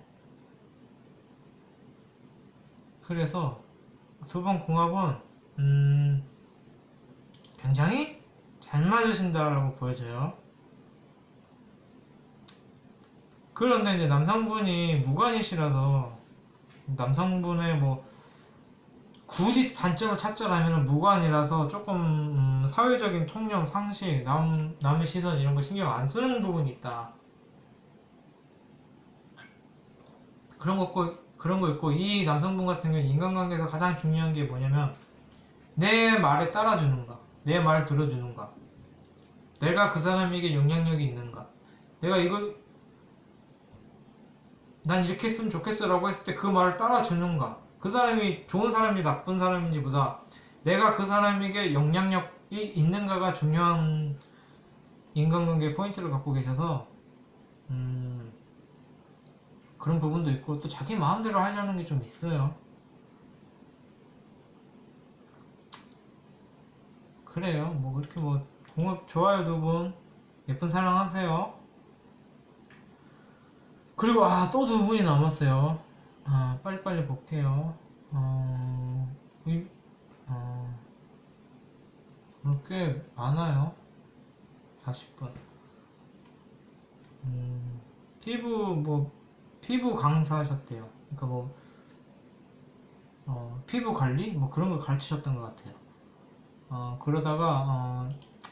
그래서 두 번 궁합은 굉장히 잘 맞으신다라고 보여져요. 그런데 이제 남성분이 무관이시라서, 남성분의 뭐 굳이 단점을 찾자라면 무관이라서 조금 사회적인 통념, 상식, 남의 시선 이런 거 신경 안 쓰는 부분이 있다. 그런 거 있고, 이 남성분 같은 경우 인간관계에서 가장 중요한 게 뭐냐면 내 말에 따라주는가, 내 말 들어주는가, 내가 그 사람에게 영향력이 있는가, 내가 이거 난 이렇게 했으면 좋겠어 라고 했을 때 그 말을 따라주는가, 그 사람이 좋은 사람인지 나쁜 사람인지 보다 내가 그 사람에게 영향력이 있는가가 중요한 인간관계 포인트를 갖고 계셔서 그런 부분도 있고 또 자기 마음대로 하려는 게 좀 있어요. 그래요. 뭐 그렇게 뭐 궁합 좋아요. 두 분 예쁜 사랑 하세요. 그리고 또 두 분이 남았어요. 빨리빨리 볼게요. 어, 이, 어, 꽤 많아요. 40분. 피부 강사하셨대요. 그러니까 뭐 피부 관리 뭐 그런 걸 가르치셨던 것 같아요. 그러다가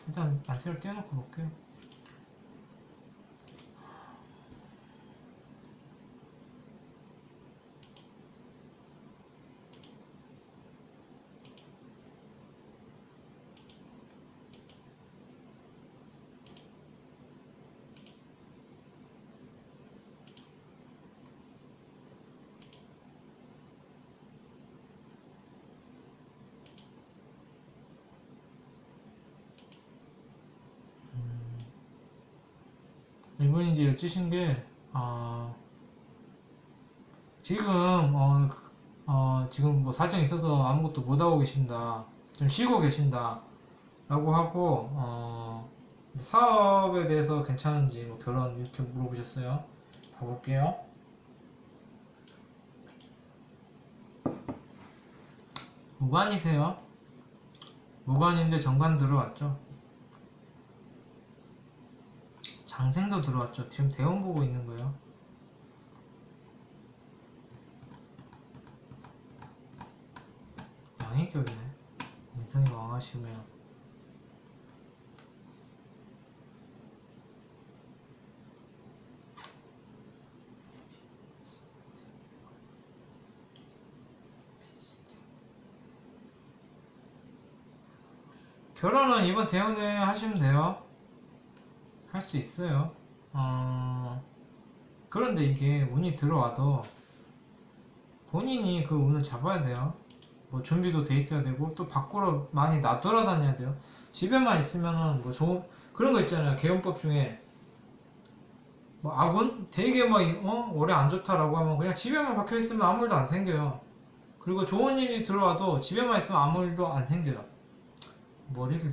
일단 안세를 떼어놓고 볼게요. 이분이 이제 여쭈신 게 지금 지금 뭐 사정이 있어서 아무것도 못하고 계신다, 좀 쉬고 계신다 라고 하고 사업에 대해서 괜찮은지 뭐 결혼 이렇게 물어보셨어요. 봐볼게요. 무관이세요. 무관인데 정관 들어왔죠. 장생도 들어왔죠. 지금 대원 보고 있는 거예요. 양의격이네. 인성이 왕하시면 결혼은 이번 대운에 하시면 돼요. 할 수 있어요. 그런데 이게 운이 들어와도 본인이 그 운을 잡아야 돼요. 뭐 준비도 돼 있어야 되고 또 밖으로 많이 나돌아다녀야 돼요. 집에만 있으면은 뭐 좋은 그런 거 있잖아요. 개운법 중에 뭐 아군 되게 막 올해 안 좋다라고 하면 그냥 집에만 박혀 있으면 아무 일도 안 생겨요. 그리고 좋은 일이 들어와도 집에만 있으면 아무 일도 안 생겨요. 머리를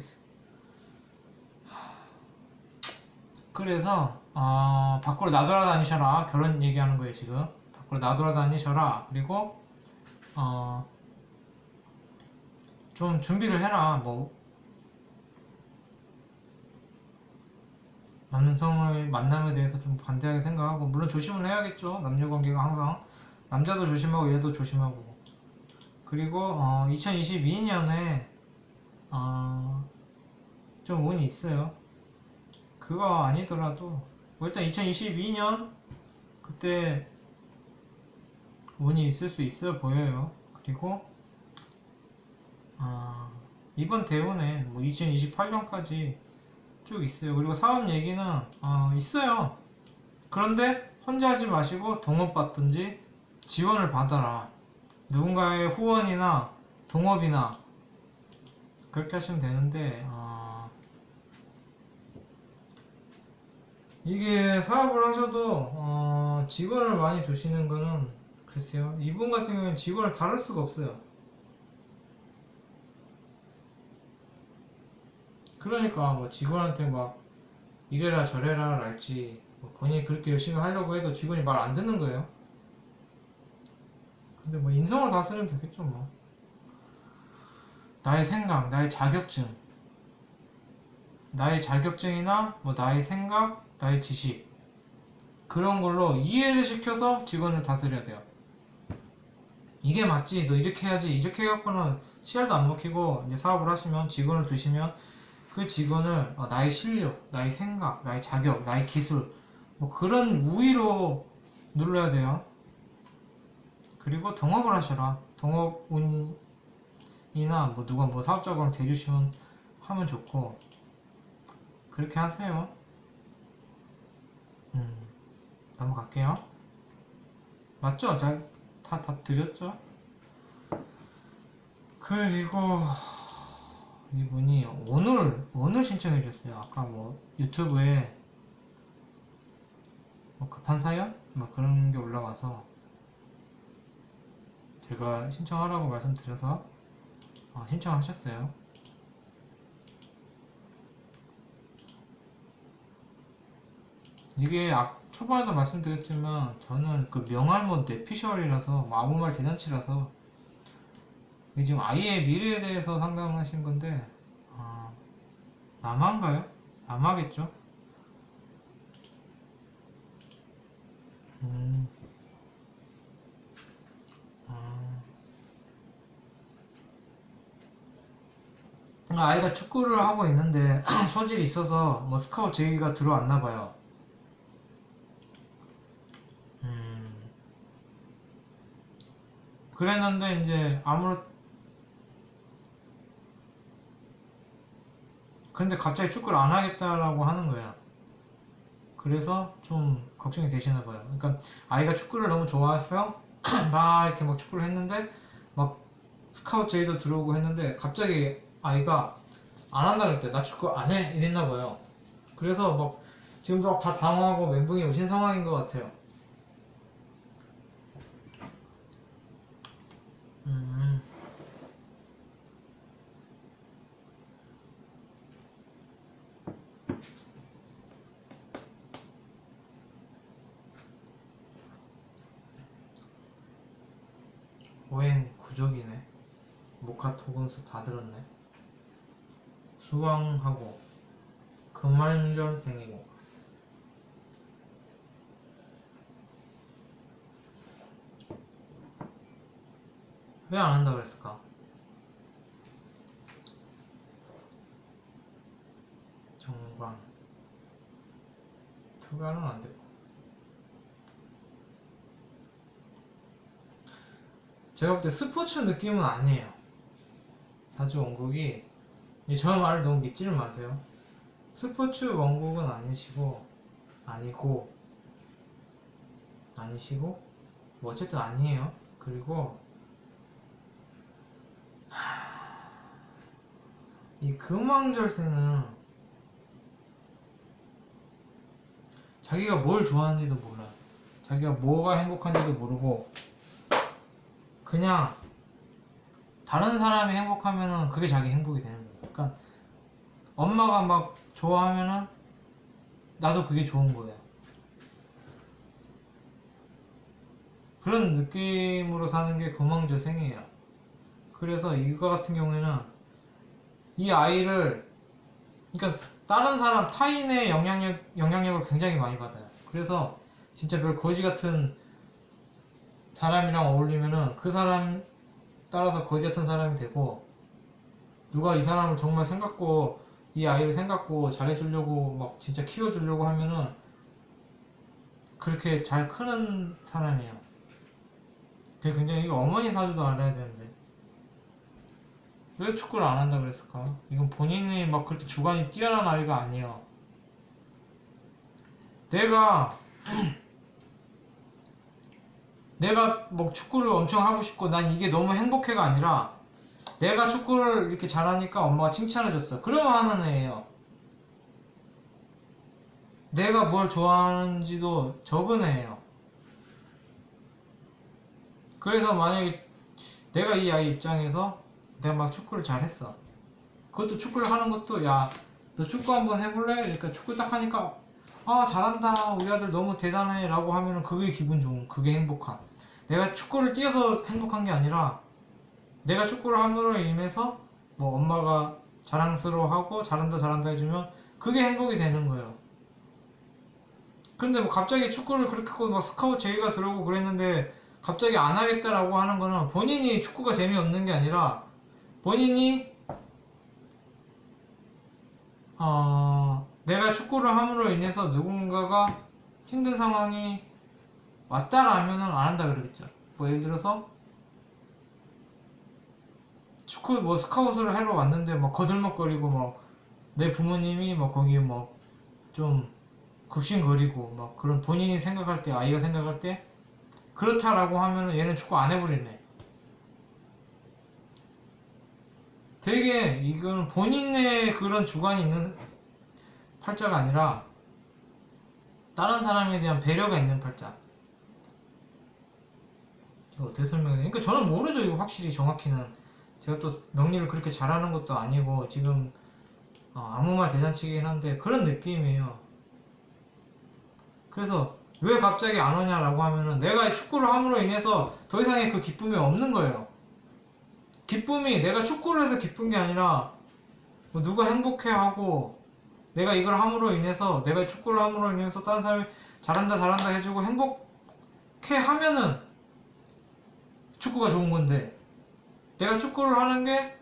그래서 밖으로 나돌아다니셔라. 결혼 얘기하는 거예요 지금. 밖으로 나돌아다니셔라. 그리고 좀 준비를 해라. 뭐 남성의 만남에 대해서 좀 관대하게 생각하고 물론 조심을 해야겠죠. 남녀관계가 항상 남자도 조심하고 얘도 조심하고. 그리고 2022년에 좀 운이 있어요. 그거 아니더라도 뭐 일단 2022년 그때 운이 있을 수 있어 보여요. 그리고 이번 대운에 뭐 2028년까지 쭉 있어요. 그리고 사업 얘기는 있어요. 그런데 혼자 하지 마시고 동업받든지 지원을 받아라. 누군가의 후원이나 동업이나 그렇게 하시면 되는데 이게 사업을 하셔도 직원을 많이 두시는 거는 글쎄요. 이분 같은 경우는 직원을 다룰 수가 없어요. 그러니까 뭐 직원한테 막 이래라 저래라 할지 뭐 본인이 그렇게 열심히 하려고 해도 직원이 말 안 듣는 거예요. 근데 뭐 인성을 다스리면 되겠죠 뭐. 나의 생각, 나의 자격증이나 뭐 나의 생각, 나의 지식 그런 걸로 이해를 시켜서 직원을 다스려야 돼요. 이게 맞지, 너 이렇게 해야지, 이렇게 해갖고는 씨알도 안 먹히고 이제 사업을 하시면 직원을 두시면 그 직원을 나의 실력, 나의 생각, 나의 자격, 나의 기술 뭐 그런 우위로 눌러야 돼요. 그리고 동업을 하셔라. 동업운이나 뭐 누가 뭐 사업적으로 대주시면 하면 좋고 그렇게 하세요. 넘어갈게요. 맞죠? 잘 답 드렸죠? 그리고 이분이 오늘 신청해 주셨어요. 아까 뭐 유튜브에 뭐 급한 사연? 뭐 그런 게 올라와서 제가 신청하라고 말씀드려서 신청하셨어요. 이게 초반에도 말씀드렸지만 저는 그 명할못 뇌피셜이라서 뭐 아무 말 대잔치라서 이게 지금 아이의 미래에 대해서 상담을 하신 건데 남한가요? 남하겠죠? 아이가 축구를 하고 있는데 소질이 있어서 뭐 스카우트 제의가 들어왔나 봐요. 그랬는데 이제 근데 갑자기 축구를 안 하겠다라고 하는 거야. 그래서 좀 걱정이 되시나 봐요. 그러니까 아이가 축구를 너무 좋아해서 막 이렇게 막 축구를 했는데 막 스카우트 제의도 들어오고 했는데 갑자기 아이가 안 한다 그랬대. 나 축구 안 해 이랬나 봐요. 그래서 막 지금 막 다 당황하고 멘붕이 오신 상황인 것 같아요. 오행 구족이네. 모카 토금수 다 들었네. 수왕하고 금활절생이고 왜 안 한다 그랬을까? 정관 투가는 안 됐고 제가 볼 때 스포츠 느낌은 아니에요. 사주 원국이 저 말을 너무 믿지는 마세요. 스포츠 원국은 아니시고 뭐 어쨌든 아니에요. 그리고 이 금왕절생은 자기가 뭘 좋아하는지도 몰라요. 자기가 뭐가 행복한지도 모르고 그냥 다른 사람이 행복하면은 그게 자기 행복이 되는 거예요. 그러니까 엄마가 막 좋아하면은 나도 그게 좋은 거예요. 그런 느낌으로 사는 게 금왕절생이에요. 그래서 이거 같은 경우에는 이 아이를 그러니까 다른 사람 타인의 영향력을 굉장히 많이 받아요. 그래서 진짜 별 거지 같은 사람이랑 어울리면은 그 사람 따라서 거지 같은 사람이 되고 누가 이 사람을 정말 생각고 이 아이를 생각고 잘해주려고 막 진짜 키워주려고 하면은 그렇게 잘 크는 사람이에요. 그게 굉장히 이거 어머니 사주도 알아야 되는데 왜 축구를 안 한다 그랬을까? 이건 본인이 막 그렇게 주관이 뛰어난 아이가 아니에요. 내가 뭐 축구를 엄청 하고 싶고 난 이게 너무 행복해가 아니라 내가 축구를 이렇게 잘하니까 엄마가 칭찬해줬어. 그러면 하는 애예요. 내가 뭘 좋아하는지도 적은 애예요. 그래서 만약에 내가 이 아이 입장에서 내가 막 축구를 잘했어. 그것도 축구를 하는 것도 야 너 축구 한번 해볼래? 그러니까 축구 딱 하니까 잘한다 우리 아들 너무 대단해 라고 하면은 그게 기분 좋은 그게 행복한 내가 축구를 뛰어서 행복한 게 아니라 내가 축구를 함으로 인해서 뭐 엄마가 자랑스러워하고 잘한다 해주면 그게 행복이 되는 거예요. 근데 뭐 갑자기 축구를 그렇게 하고 막 스카우트 제의가 들어오고 그랬는데 갑자기 안 하겠다라고 하는 거는 본인이 축구가 재미없는 게 아니라 본인이 내가 축구를 함으로 인해서 누군가가 힘든 상황이 왔다라면은 안 한다 그러겠죠. 뭐 예를 들어서 축구 뭐 스카웃을 하러 왔는데 막 거들먹거리고 막 내 부모님이 막 거기에 막 좀 극신거리고 막 그런 본인이 생각할 때 아이가 생각할 때 그렇다라고 하면은 얘는 축구 안 해버리네. 되게 이건 본인의 그런 주관이 있는 팔자가 아니라 다른 사람에 대한 배려가 있는 팔자. 이거 어떻게 설명해야 돼? 그러니까 저는 모르죠. 이거 확실히 정확히는 제가 또 명리를 그렇게 잘하는 것도 아니고 지금 아무 말 대잔치긴 한데 그런 느낌이에요. 그래서 왜 갑자기 안 오냐라고 하면은 내가 축구를 함으로 인해서 더 이상의 그 기쁨이 없는 거예요. 기쁨이 내가 축구를 해서 기쁜 게 아니라 뭐 누가 행복해하고 내가 이걸 함으로 인해서 내가 축구를 함으로 인해서 다른 사람이 잘한다 잘한다 해주고 행복해 하면은 축구가 좋은 건데 내가 축구를 하는 게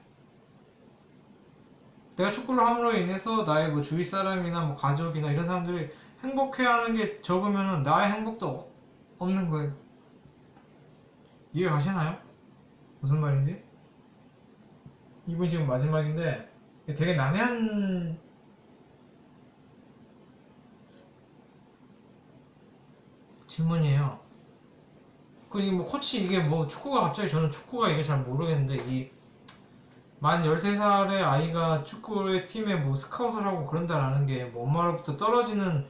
내가 축구를 함으로 인해서 나의 뭐 주위 사람이나 뭐 가족이나 이런 사람들이 행복해하는 게 적으면은 나의 행복도 없는 거예요. 이해 가시나요? 무슨 말인지? 이분 지금 마지막인데 되게 난해한 질문이에요. 이게 뭐 코치 이게 뭐 축구가 갑자기 저는 축구가 이게 잘 모르겠는데 만 13살의 아이가 축구의 팀에 뭐 스카웃을 하고 그런다라는 게 뭐 엄마로부터 떨어지는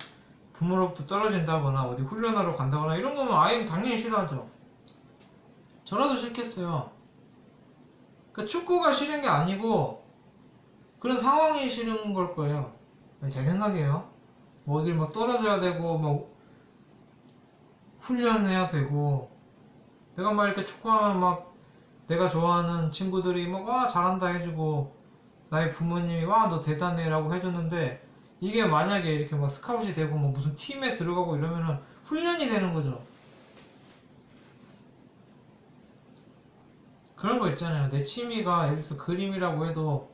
부모로부터 떨어진다거나 어디 훈련하러 간다거나 이런 거면 아이는 당연히 싫어하죠. 저라도 싫겠어요. 그러니까 축구가 싫은 게 아니고 그런 상황이 싫은 걸 거예요. 제 생각이에요. 뭐 어딜 막 떨어져야 되고 뭐 훈련해야 되고 내가 막 이렇게 축구하면 막 내가 좋아하는 친구들이 막 와 잘한다 해주고 나의 부모님이 와 너 대단해 라고 해줬는데 이게 만약에 이렇게 막 스카웃이 되고 뭐 무슨 팀에 들어가고 이러면은 훈련이 되는 거죠. 그런 거 있잖아요. 내 취미가 예를 들어서 그림이라고 해도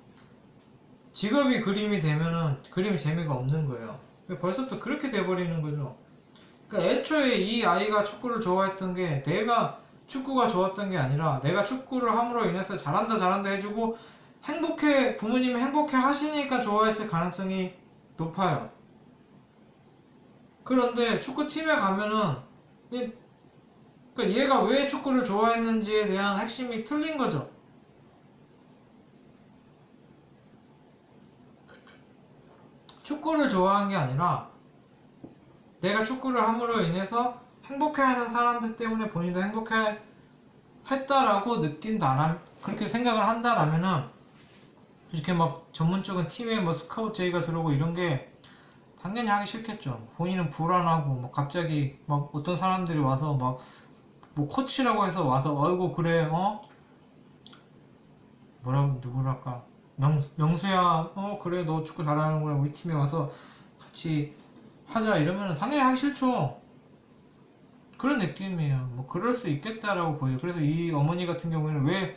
직업이 그림이 되면은 그림이 재미가 없는 거예요. 벌써부터 그렇게 돼버리는 거죠. 그러니까 애초에 이 아이가 축구를 좋아했던 게 내가 축구가 좋았던 게 아니라 내가 축구를 함으로 인해서 잘한다 잘한다 해주고 행복해 부모님이 행복해 하시니까 좋아했을 가능성이 높아요. 그런데 축구팀에 가면은 그러니까 얘가 왜 축구를 좋아했는지에 대한 핵심이 틀린 거죠. 축구를 좋아한 게 아니라 내가 축구를 함으로 인해서 행복해하는 사람들 때문에 본인도 행복해 했다라고 느낀다라 그렇게 생각을 한다라면은 이렇게 막 전문적인 팀에 뭐 스카우트 제의가 들어오고 이런 게 당연히 하기 싫겠죠. 본인은 불안하고 뭐 갑자기 막 어떤 사람들이 와서 막 뭐 코치라고 해서 와서 아이고 그래 뭐라고 누구랄까 명수야 그래 너 축구 잘하는구나 우리 팀에 와서 같이 하자 이러면 당연히 하기 싫죠. 그런 느낌이에요. 뭐 그럴 수 있겠다라고 보여요. 그래서 이 어머니 같은 경우에는 왜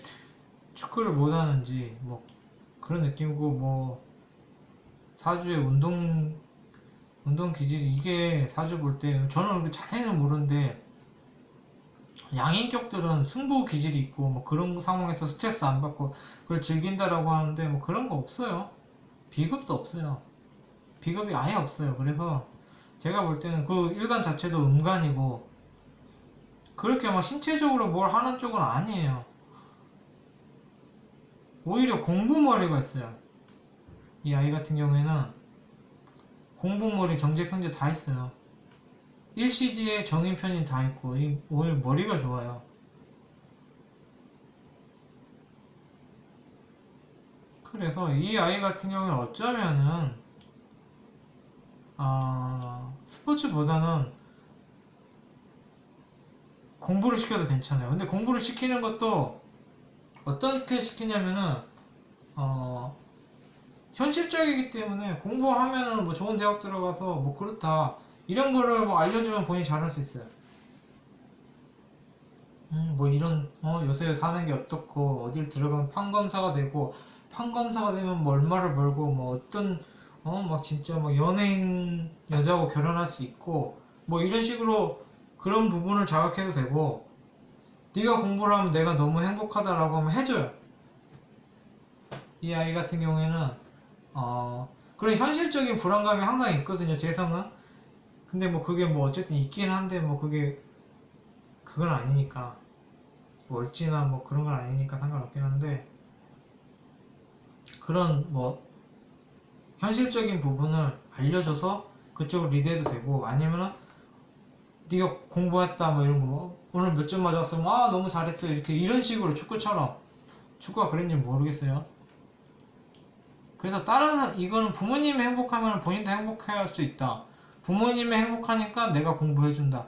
축구를 못하는지 뭐 그런 느낌이고 뭐 사주의 운동 기질이 이게 사주 볼 때 저는 자세히는 모르는데 양인격들은 승부 기질이 있고 뭐 그런 상황에서 스트레스 안 받고 그걸 즐긴다라고 하는데 뭐 그런 거 없어요. 비겁도 없어요. 비겁이 아예 없어요. 그래서 제가 볼 때는 그 일간 자체도 음간이고 그렇게 막 신체적으로 뭘 하는 쪽은 아니에요. 오히려 공부머리가 있어요. 이 아이 같은 경우에는 공부머리, 정제, 편제 다 있어요. 일시지에 정인, 편인 다 있고 오히려 머리가 좋아요. 그래서 이 아이 같은 경우는 어쩌면은 스포츠보다는 공부를 시켜도 괜찮아요. 근데 공부를 시키는 것도 어떻게 시키냐면은 현실적이기 때문에 공부하면은 뭐 좋은 대학 들어가서 뭐 그렇다 이런 거를 뭐 알려주면 본인이 잘할 수 있어요. 뭐 이런 요새 사는 게 어떻고 어딜 들어가면 판검사가 되고 판검사가 되면 뭐 얼마를 벌고 뭐 어떤 막 진짜 막 연예인 여자하고 결혼할 수 있고 뭐 이런 식으로 그런 부분을 자극해도 되고 네가 공부를 하면 내가 너무 행복하다라고 하면 해줘요. 이 아이 같은 경우에는 그런 현실적인 불안감이 항상 있거든요. 재성은. 근데 뭐 그게 뭐 어쨌든 있긴 한데 뭐 그건 아니니까 월지나 뭐 그런 건 아니니까 상관없긴 한데 그런 뭐 현실적인 부분을 알려줘서 그쪽을 리드해도 되고, 아니면은 네가 공부했다 뭐 이런 거, 뭐 오늘 몇 점 맞았어, 아 너무 잘했어, 이렇게 이런 식으로 축구처럼. 축구가 그런지 모르겠어요. 그래서 이거는 부모님이 행복하면 본인도 행복할 수 있다. 부모님이 행복하니까 내가 공부해준다.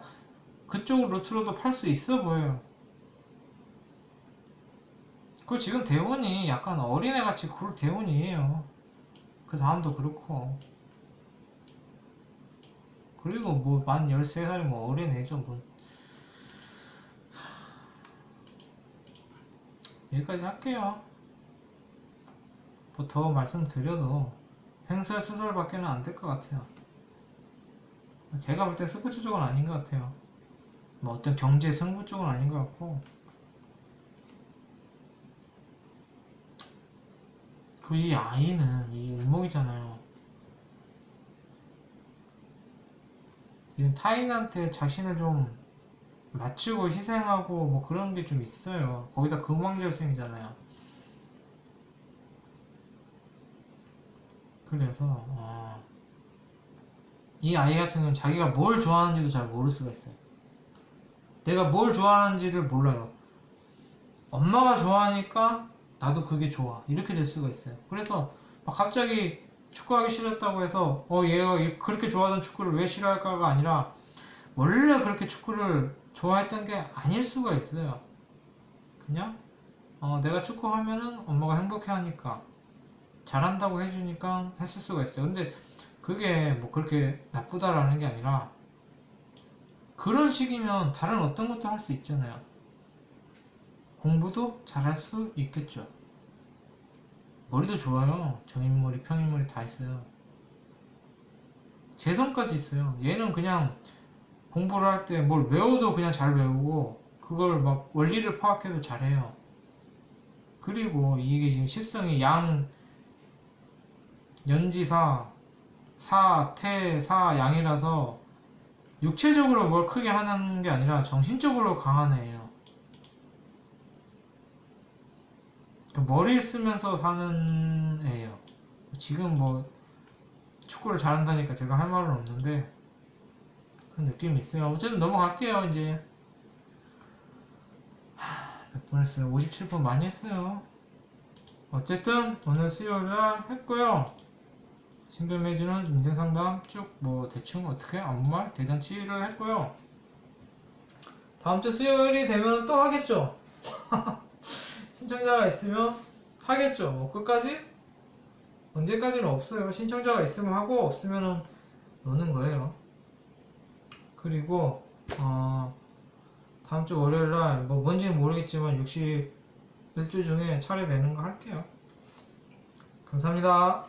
그쪽 루트로도 팔 수 있어 보여요. 그 지금 대운이 약간 어린애같이 그럴 대운이에요. 그 다음도 그렇고. 그리고 뭐 만 13살이 뭐 어린애죠 뭐. 여기까지 할게요. 뭐 더 말씀드려도 횡설수설 밖에는 안 될 것 같아요. 제가 볼 때 스포츠 쪽은 아닌 것 같아요. 뭐 어떤 경제 승부 쪽은 아닌 것 같고. 그 이 아이는 이 을목이잖아요. 이건 타인한테 자신을 좀 맞추고 희생하고 뭐 그런 게 좀 있어요. 거기다 금왕절생이잖아요. 그래서 이 아이 같은 경우는 자기가 뭘 좋아하는지도 잘 모를 수가 있어요. 내가 뭘 좋아하는지를 몰라요. 엄마가 좋아하니까 나도 그게 좋아, 이렇게 될 수가 있어요. 그래서 막 갑자기 축구하기 싫었다고 해서 얘가 그렇게 좋아하던 축구를 왜 싫어할까가 아니라 원래 그렇게 축구를 좋아했던 게 아닐 수가 있어요. 그냥 내가 축구하면은 엄마가 행복해하니까, 잘한다고 해주니까 했을 수가 있어요. 근데 그게 뭐 그렇게 나쁘다라는 게 아니라, 그런 식이면 다른 어떤 것도 할 수 있잖아요. 공부도 잘할 수 있겠죠. 머리도 좋아요. 정인머리, 평인머리 다 있어요. 재성까지 있어요. 얘는 그냥 공부를 할 때 뭘 외워도 그냥 잘 외우고, 그걸 막 원리를 파악해도 잘해요. 그리고 이게 지금 십성이 양, 연지사, 사, 태, 사, 양이라서 육체적으로 뭘 크게 하는 게 아니라 정신적으로 강한 애예요. 머리 쓰면서 사는 애예요. 지금 뭐 축구를 잘한다니까 제가 할 말은 없는데 그런 느낌이 있어요. 어쨌든 넘어갈게요. 이제 몇 번 했어요? 57번 많이 했어요. 어쨌든 오늘 수요일날 했고요. 신금해주는 인생상담 쭉 뭐 대충 어떻게 아무 말 대잔치를 했고요. 다음주 수요일이 되면 또 하겠죠. 신청자가 있으면 하겠죠. 뭐 끝까지? 언제까지는 없어요. 신청자가 있으면 하고 없으면 노는 거예요. 그리고 다음주 월요일날 뭐 뭔지는 모르겠지만 61주 중에 차례되는 거 할게요. 감사합니다.